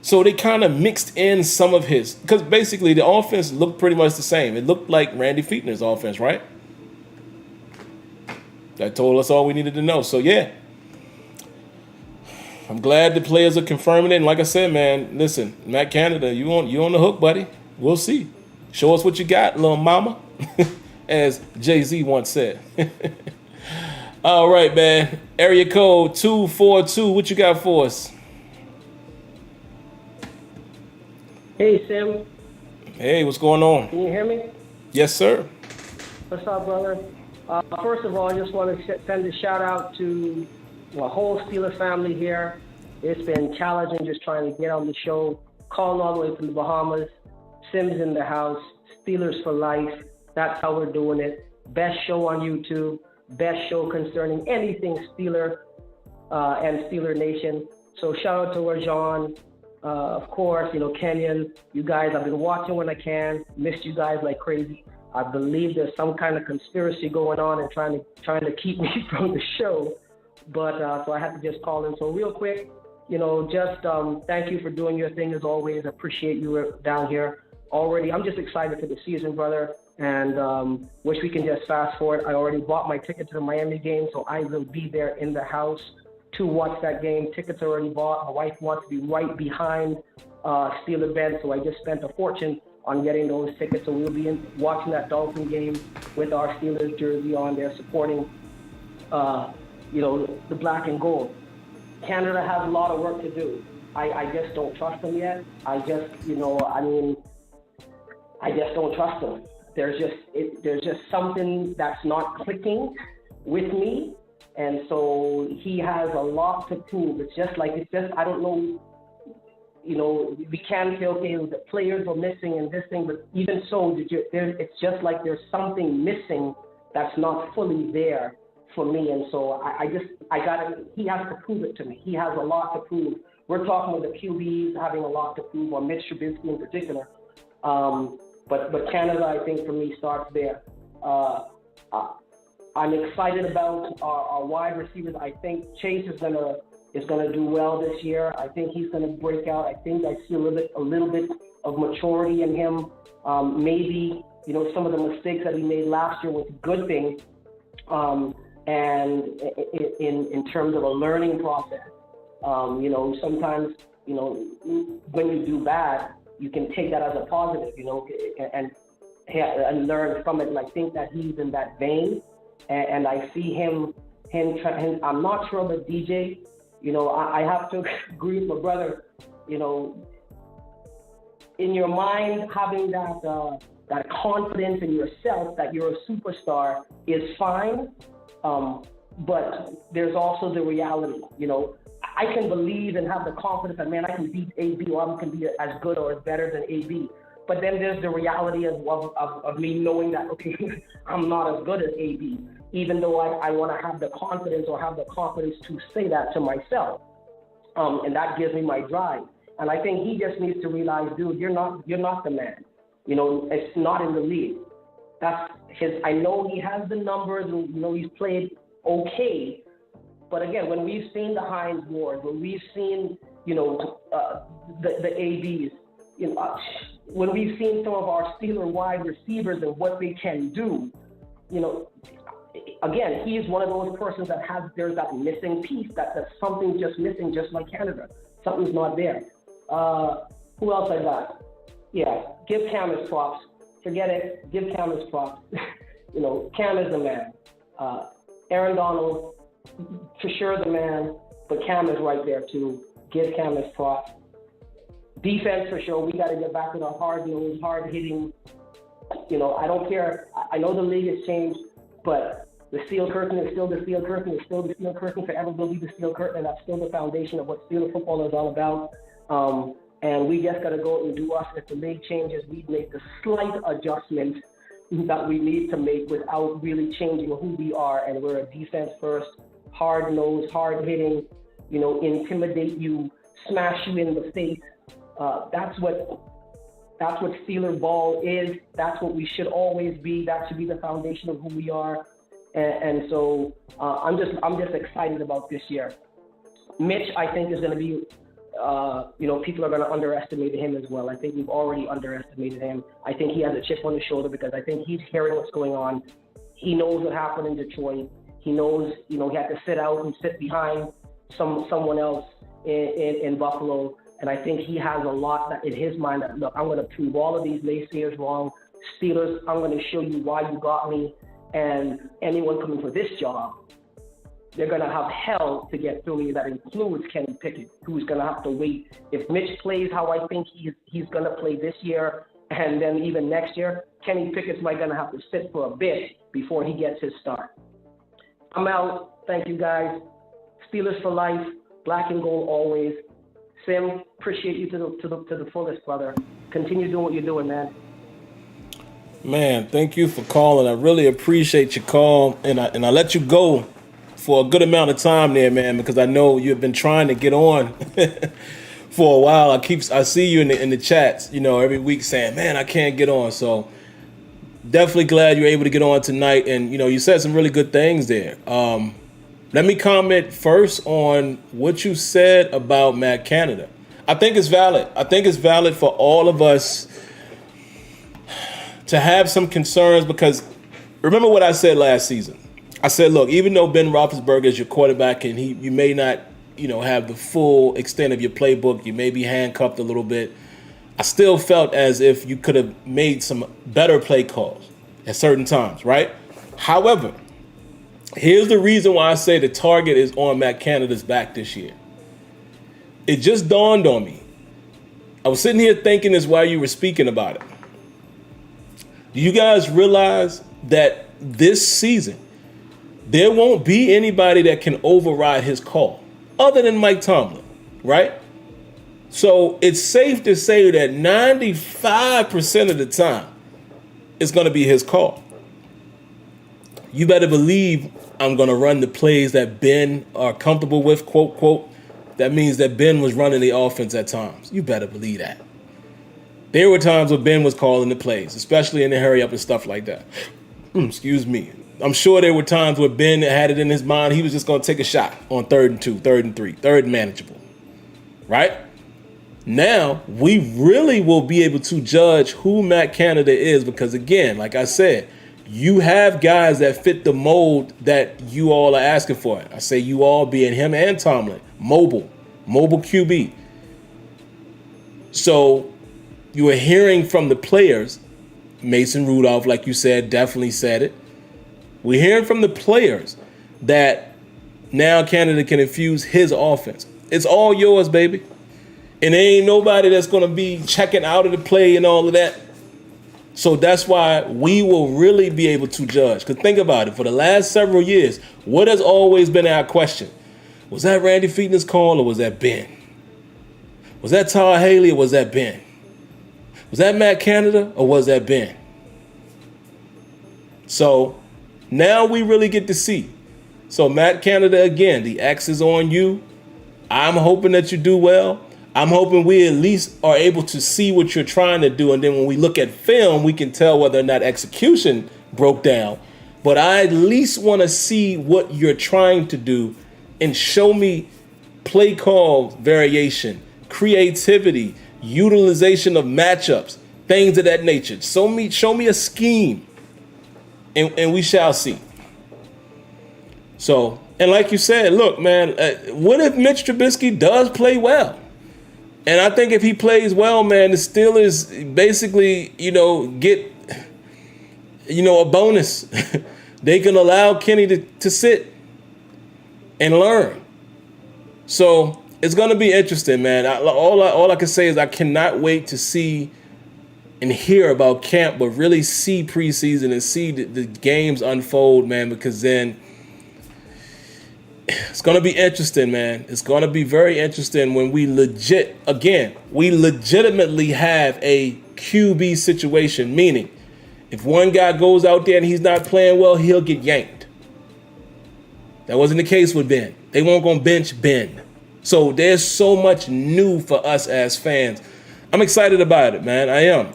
So they kind of mixed in some of his, because basically the offense looked pretty much the same. It looked like Randy Fichtner's offense, right? That told us all we needed to know. So yeah, I'm glad the players are confirming it. And like I said, man, listen, Matt Canada, you on the hook, buddy. We'll see. Show us what you got, little mama, as Jay-Z once said. All right, man. Area code 242. What you got for us? Hey, Sim. Hey, what's going on? Can you hear me? Yes, sir. What's up, brother? First of all, I just want to send a shout out to the whole Steelers family here. It's been challenging just trying to get on the show, calling all the way from the Bahamas. Sim's in the house, Steelers for life. That's how we're doing it. Best show on YouTube, best show concerning anything Steeler and SteelerNation. So shout out to Rajon. Of course, Kenyon, you guys, I've been watching when I can, missed you guys like crazy. I believe there's some kind of conspiracy going on and trying to keep me from the show. But so I had to just call in. So real quick, just thank you for doing your thing as always. I appreciate you down here already. I'm just excited for the season, brother, and wish we can just fast forward. I already bought my ticket to the Miami game, so I will be there in the house to watch that game. Tickets are already bought. My wife wants to be right behind Steeler Ben, so I just spent a fortune on getting those tickets. So we'll be watching that Dolphin game with our Steelers jersey on there, supporting, the black and gold. Canada has a lot of work to do. I just don't trust them yet. I just don't trust them. There's just something that's not clicking with me. And so he has a lot to prove. I don't know, we can say, okay, the players are missing and this thing, but even so, it's just like there's something missing that's not fully there for me. And so he has to prove it to me. He has a lot to prove. We're talking with the QBs having a lot to prove, on Mitch Trubisky in particular. But Canada, I think, for me, starts there. I'm excited about our wide receivers. I think Chase is gonna do well this year. I think he's gonna break out. I think I see a little bit of maturity in him. Maybe some of the mistakes that he made last year was a good thing, and in terms of a learning process. Sometimes when you do bad, you can take that as a positive, and learn from it. And I think that he's in that vein. And I see him. I'm not sure about DJ. I have to agree with my brother. In your mind, having that confidence in yourself that you're a superstar is fine. But there's also the reality. I can believe and have the confidence that, man, I can beat AB, or I can be as good or as better than AB. But then there's the reality of me knowing that, okay, I'm not as good as AB, even though I want to have the confidence to say that to myself. And that gives me my drive. And I think he just needs to realize, dude, you're not the man. It's not in the league. That's I know he has the numbers and, he's played okay. But again, when we've seen the Hines Ward, when we've seen, the ABs, when we've seen some of our Steeler wide receivers and what they can do, again, he's one of those persons that there's that missing piece, that something's just missing, just like Canada. Something's not there. Who else I got? Yeah, give Cam his props. Forget it, give Cam his props. Cam is the man. Aaron Donald, for sure the man, but Cam is right there too. Give Cam his props. Defense, for sure, we got to get back to our hard-nosed, hard-hitting. I don't care. I know the league has changed, but, The steel curtain is still the steel curtain. It's still the steel curtain. Forever will be the steel curtain, and that's still the foundation of what Steeler football is all about. And we just got to go and do us. If the league changes, we make the slight adjustment that we need to make without really changing who we are. And we're a defense first, hard-nosed, hard-hitting, intimidate you, smash you in the face. That's what Steeler ball is. That's what we should always be. That should be the foundation of who we are. And so I'm just excited about this year. Mitch, I think, is going to be, people are going to underestimate him as well. I think we've already underestimated him. I think he has a chip on his shoulder because I think he's hearing what's going on. He knows what happened in Detroit. He knows, he had to sit out and sit behind someone else in Buffalo. And I think he has a lot that in his mind that, look, I'm going to prove all of these naysayers wrong. Steelers, I'm going to show you why you got me. And anyone coming for this job, they're going to have hell to get through me. That includes Kenny Pickett, who's going to have to wait. If Mitch plays how I think he's going to play this year and then even next year, Kenny Pickett's might going to have to sit for a bit before he gets his start. I'm out. Thank you, guys. Steelers for life. Black and gold always. Sim, appreciate you to the fullest, brother. Continue doing what you're doing, man. Man, thank you for calling. I really appreciate your call, and I let you go for a good amount of time there, man, because I know you've been trying to get on for a while. I see you in the chats, every week saying, man, I can't get on. So definitely glad you're able to get on tonight, and you said some really good things there. Let me comment first on what you said about Matt Canada. I think it's valid. I think it's valid for all of us to have some concerns because remember what I said last season. I said, look, even though Ben Roethlisberger is your quarterback and you may not, have the full extent of your playbook, you may be handcuffed a little bit, I still felt as if you could have made some better play calls at certain times, right? However, here's the reason why I say the target is on Matt Canada's back this year. It just dawned on me. I was sitting here thinking this while you were speaking about it. Do you guys realize that this season, there won't be anybody that can override his call other than Mike Tomlin, right? So it's safe to say that 95% of the time, it's going to be his call. You better believe I'm going to run the plays that Ben are comfortable with, quote, quote. That means that Ben was running the offense at times. You better believe that. There were times when Ben was calling the plays, especially in the hurry up and stuff like that. Excuse me. I'm sure there were times where Ben had it in his mind he was just going to take a shot on 3rd and 2, 3rd and 3, 3rd and manageable. Right? Now, we really will be able to judge who Matt Canada is because, again, like I said, you have guys that fit the mold that you all are asking for. I say you all being him and Tomlin. Mobile QB. So you are hearing from the players. Mason Rudolph, like you said, definitely said it. We're hearing from the players that now Canada can infuse his offense. It's all yours, baby. And there ain't nobody that's going to be checking out of the play and all of that. So that's why we will really be able to judge. Because think about it. For the last several years, what has always been our question? Was that Randy Fichtner's call or was that Ben? Was that Todd Haley or was that Ben? Was that Matt Canada or was that Ben? So now we really get to see. So Matt Canada, again, the X is on you. I'm hoping that you do well. I'm hoping we at least are able to see what you're trying to do. And then when we look at film, we can tell whether or not execution broke down. But I at least want to see what you're trying to do and show me play call variation, creativity, utilization of matchups, things of that nature. Show me a scheme, and we shall see. So, and like you said, look, man, what if Mitch Trubisky does play well? And I think if he plays well, man, the Steelers basically, get, a bonus. They can allow Kenny to sit and learn. So it's going to be interesting, man. All I can say is I cannot wait to see and hear about camp, but really see preseason and see the games unfold, man, because then it's going to be interesting, man. It's going to be very interesting when we legitimately have a QB situation, meaning if one guy goes out there and he's not playing well, he'll get yanked. That wasn't the case with Ben. They weren't going to bench Ben. So there's so much new for us as fans. I'm excited about it, man. I am.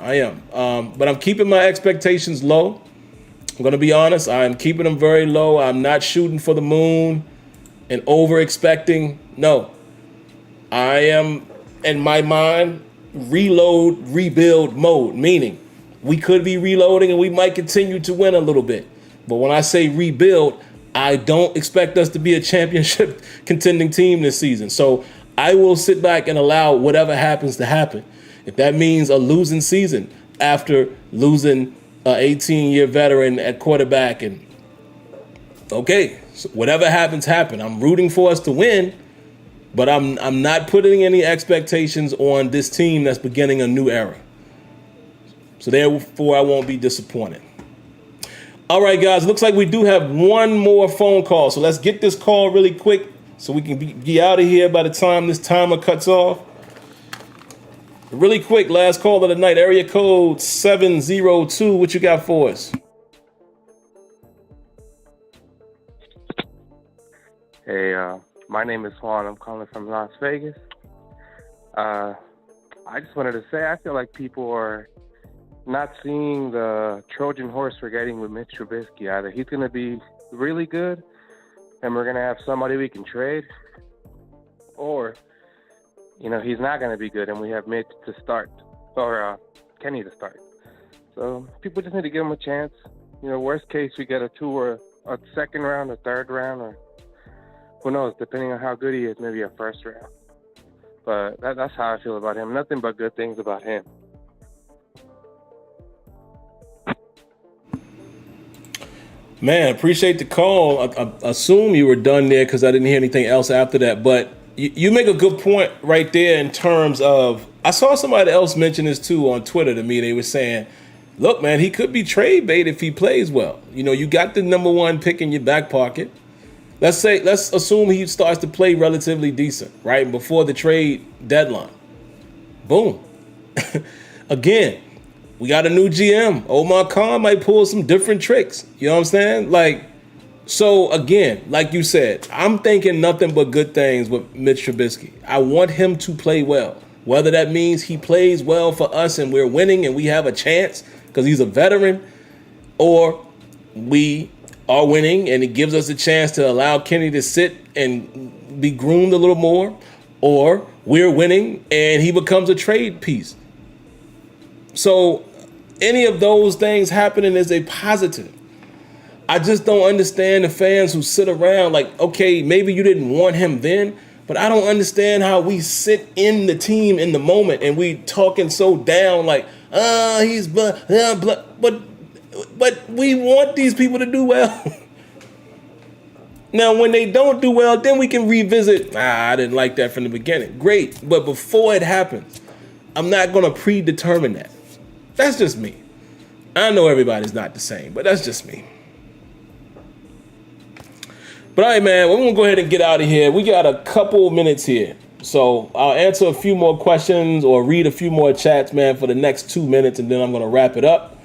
But I'm keeping my expectations low. I'm going to be honest. I'm keeping them very low. I'm not shooting for the moon and over-expecting. No. I am, in my mind, reload, rebuild mode, meaning we could be reloading and we might continue to win a little bit. But when I say rebuild, I don't expect us to be a championship contending team this season. So I will sit back and allow whatever happens to happen. If that means a losing season after losing an 18-year veteran at quarterback, and okay, so whatever happens, happen. I'm rooting for us to win, but I'm not putting any expectations on this team that's beginning a new era. So therefore, I won't be disappointed. All right, guys, looks like we do have one more phone call. So let's get this call really quick so we can be out of here by the time this timer cuts off. Really quick, last call of the night, area code 702. What you got for us? Hey, my name is Juan. I'm calling from Las Vegas. I just wanted to say I feel like people are not seeing the Trojan horse we're getting with Mitch Trubisky. Either he's going to be really good and we're going to have somebody we can trade, or, you know, he's not going to be good and we have Mitch to start, or Kenny to start. So people just need to give him a chance. You know, worst case, we get a 2 or a second round, a third round, or who knows, depending on how good he is, maybe a first round. But that's how I feel about him. Nothing but good things about him. Man, appreciate the call. I assume you were done there because I didn't hear anything else after that. But you make a good point right there in terms of, I saw somebody else mention this too on Twitter to me. They were saying, look, man, he could be trade bait if he plays well. You know, you got the number 1 pick in your back pocket. Let's assume he starts to play relatively decent, right? Before the trade deadline. Boom. Again, we got a new GM. Omar Khan might pull some different tricks. You know what I'm saying? Like, so again, like you said, I'm thinking nothing but good things with Mitch Trubisky. I want him to play well. Whether that means he plays well for us and we're winning and we have a chance because he's a veteran, or we are winning and it gives us a chance to allow Kenny to sit and be groomed a little more, or we're winning and he becomes a trade piece. So any of those things happening is a positive. I just don't understand the fans who sit around like, okay, maybe you didn't want him then, but I don't understand how we sit in the team in the moment and we talking so down like, he's blah, blah, blah. But we want these people to do well. Now, when they don't do well, then we can revisit, I didn't like that from the beginning. Great, but before it happens, I'm not going to predetermine that. That's just me. I know everybody's not the same, but that's just me. But all right, man, we're going to go ahead and get out of here. We got a couple minutes here. So I'll answer a few more questions or read a few more chats, man, for the next 2 minutes, and then I'm going to wrap it up.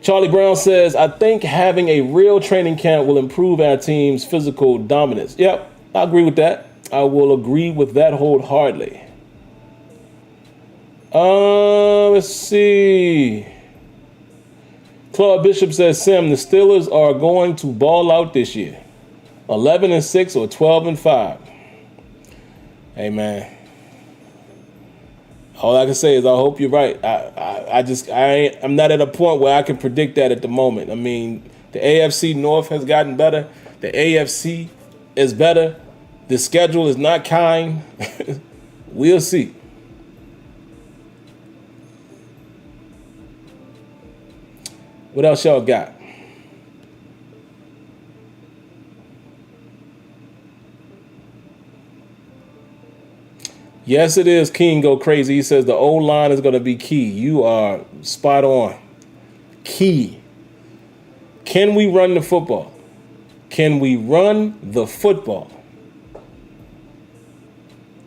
Charlie Brown says, I think having a real training camp will improve our team's physical dominance. Yep, I agree with that. I will agree with that wholeheartedly. Let's see. Claude Bishop says, Sim, the Steelers are going to ball out this year. 11-6 or 12-5. Hey, man. All I can say is I hope you're right. I'm not at a point where I can predict that at the moment. I mean, the AFC North has gotten better. The AFC is better. The schedule is not kind. We'll see. What else y'all got? Yes, it is. King go crazy. He says the O-line is going to be key. You are spot on. Key. Can we run the football? Can we run the football?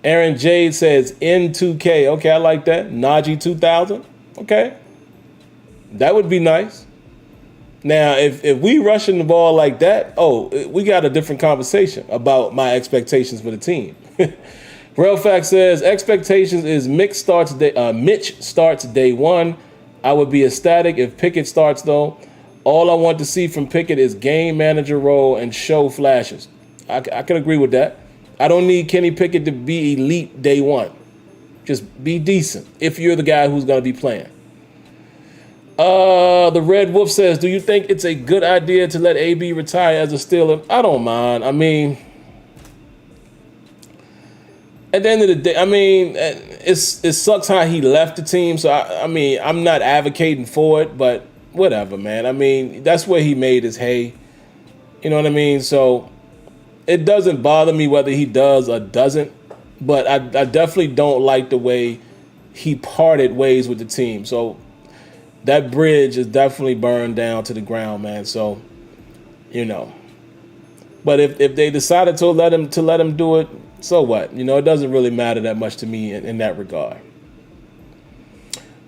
Aaron Jade says N2K. Okay, I like that. Najee 2000. Okay. That would be nice. Now, if we rushing the ball like that, we got a different conversation about my expectations for the team. Real Fact says expectations is Mitch starts day one. I would be ecstatic if Pickett starts though. All I want to see from Pickett is game manager role and show flashes. I can agree with that. I don't need Kenny Pickett to be elite day one. Just be decent if you're the guy who's going to be playing. The Red Wolf says, do you think it's a good idea to let AB retire as a Steeler? I don't mind. I mean, at the end of the day, I mean, it sucks how he left the team. So, I mean, I'm not advocating for it, but whatever, man. I mean, that's where he made his hay. You know what I mean? So it doesn't bother me whether he does or doesn't, but I definitely don't like the way he parted ways with the team. So that bridge is definitely burned down to the ground, man. So, you know. But if they decided to let him do it, so what? You know, it doesn't really matter that much to me in that regard.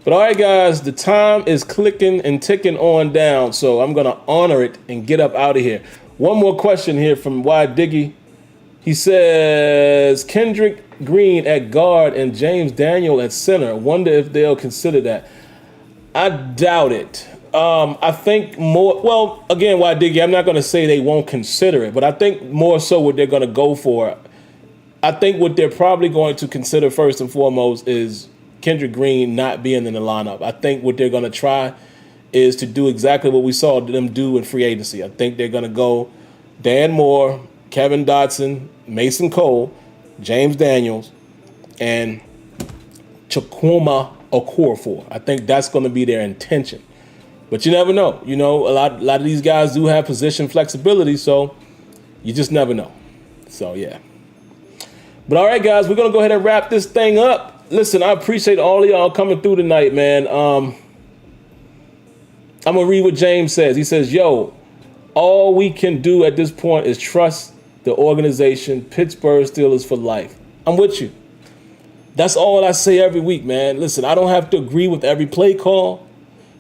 But all right, guys, the time is clicking and ticking on down, so I'm going to honor it and get up out of here. One more question here from Y Diggy. He says, Kendrick Green at guard and James Daniel at center. Wonder if they'll consider that. I doubt it. I think more, well, again, Y Diggy, I'm not going to say they won't consider it, but I think more so what they're going to go for. I think what they're probably going to consider first and foremost is Kendrick Green not being in the lineup. I think what they're going to try is to do exactly what we saw them do in free agency. I think they're going to go Dan Moore, Kevin Dotson, Mason Cole, James Daniels, and Chukwuma Okorafor. I think that's going to be their intention. But you never know. You know, a lot of these guys do have position flexibility, so you just never know. So, yeah. But all right, guys, we're going to go ahead and wrap this thing up. Listen, I appreciate all of y'all coming through tonight, man. I'm going to read what James says. He says, yo, all we can do at this point is trust the organization, Pittsburgh Steelers for life. I'm with you. That's all I say every week, man. Listen, I don't have to agree with every play call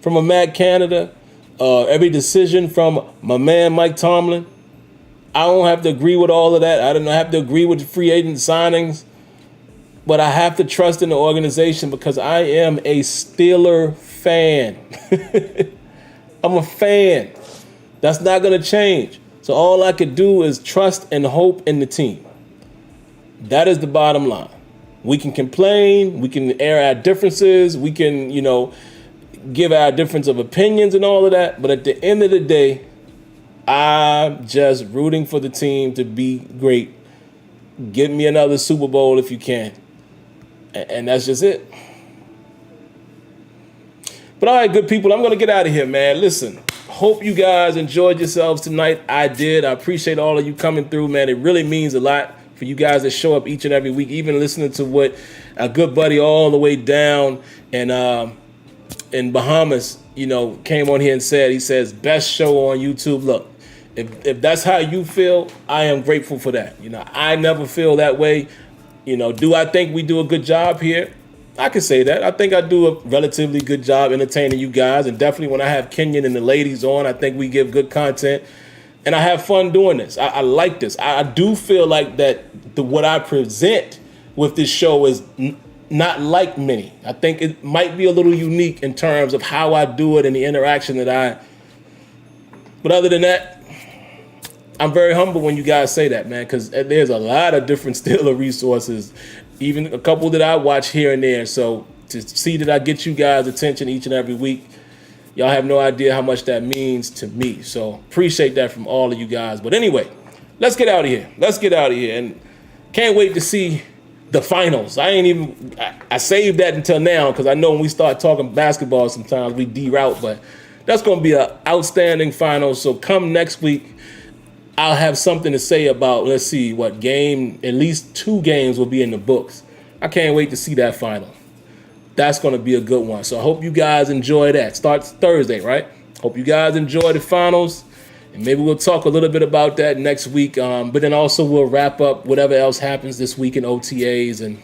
from a Matt Canada, every decision from my man Mike Tomlin. I don't have to agree with all of that. I don't have to agree with the free agent signings. But I have to trust in the organization because I am a Steeler fan. I'm a fan. That's not going to change. So all I could do is trust and hope in the team. That is the bottom line. We can complain. We can air our differences. We can, you know, give our difference of opinions and all of that. But at the end of the day, I'm just rooting for the team to be great. Give me another Super Bowl if you can. And that's just it. But all right, good people, I'm going to get out of here, man. Listen, hope you guys enjoyed yourselves tonight. I did. I appreciate all of you coming through, man. It really means a lot for you guys that show up each and every week, even listening to what a good buddy all the way down in Bahamas, you know, came on here and said, he says, best show on YouTube. Look, if that's how you feel, I am grateful for that. You know, I never feel that way. You know, do I think we do a good job here? I can say that. I think I do a relatively good job entertaining you guys. And definitely when I have Kenyon and the ladies on, I think we give good content. And I have fun doing this. I like this. I do feel like that what I present with this show is not like many. I think it might be a little unique in terms of how I do it and the interaction that I... But other than that, I'm very humble when you guys say that, man, because there's a lot of different Steeler resources, even a couple that I watch here and there. So to see that I get you guys' attention each and every week, y'all have no idea how much that means to me. So appreciate that from all of you guys. But anyway, let's get out of here. Let's get out of here. And can't wait to see the finals. I saved that until now because I know when we start talking basketball sometimes we deroute, but that's going to be an outstanding final. So come next week, I'll have something to say about, let's see, what game, at least 2 games will be in the books I can't wait to see that final. That's going to be a good one. So I hope you guys enjoy that. Starts Thursday, right? Hope you guys enjoy the finals. And maybe we'll talk a little bit about that next week. But then also we'll wrap up whatever else happens this week in OTAs. And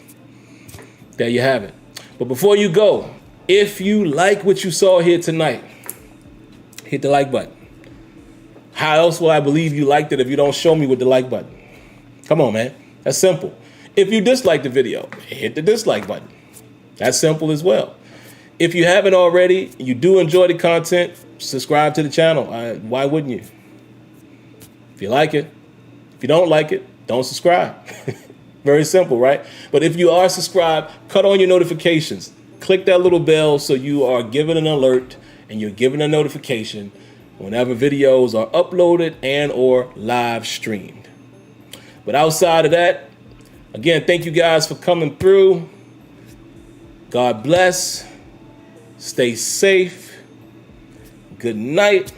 there you have it. But before you go, if you like what you saw here tonight, hit the like button. How else will I believe you liked it if you don't show me with the like button? Come on, man. That's simple. If you dislike the video, hit the dislike button. That's simple as well. If you haven't already, you do enjoy the content, subscribe to the channel. Why wouldn't you? If you like it. If you don't like it, don't subscribe. Very simple, right? But if you are subscribed, cut on your notifications. Click that little bell so you are given an alert and you're given a notification whenever videos are uploaded and or live streamed. But outside of that, again, thank you guys for coming through. God bless. Stay safe. Good night.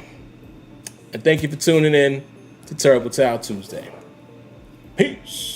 And thank you for tuning in to Terrible Towel Tuesday. Peace.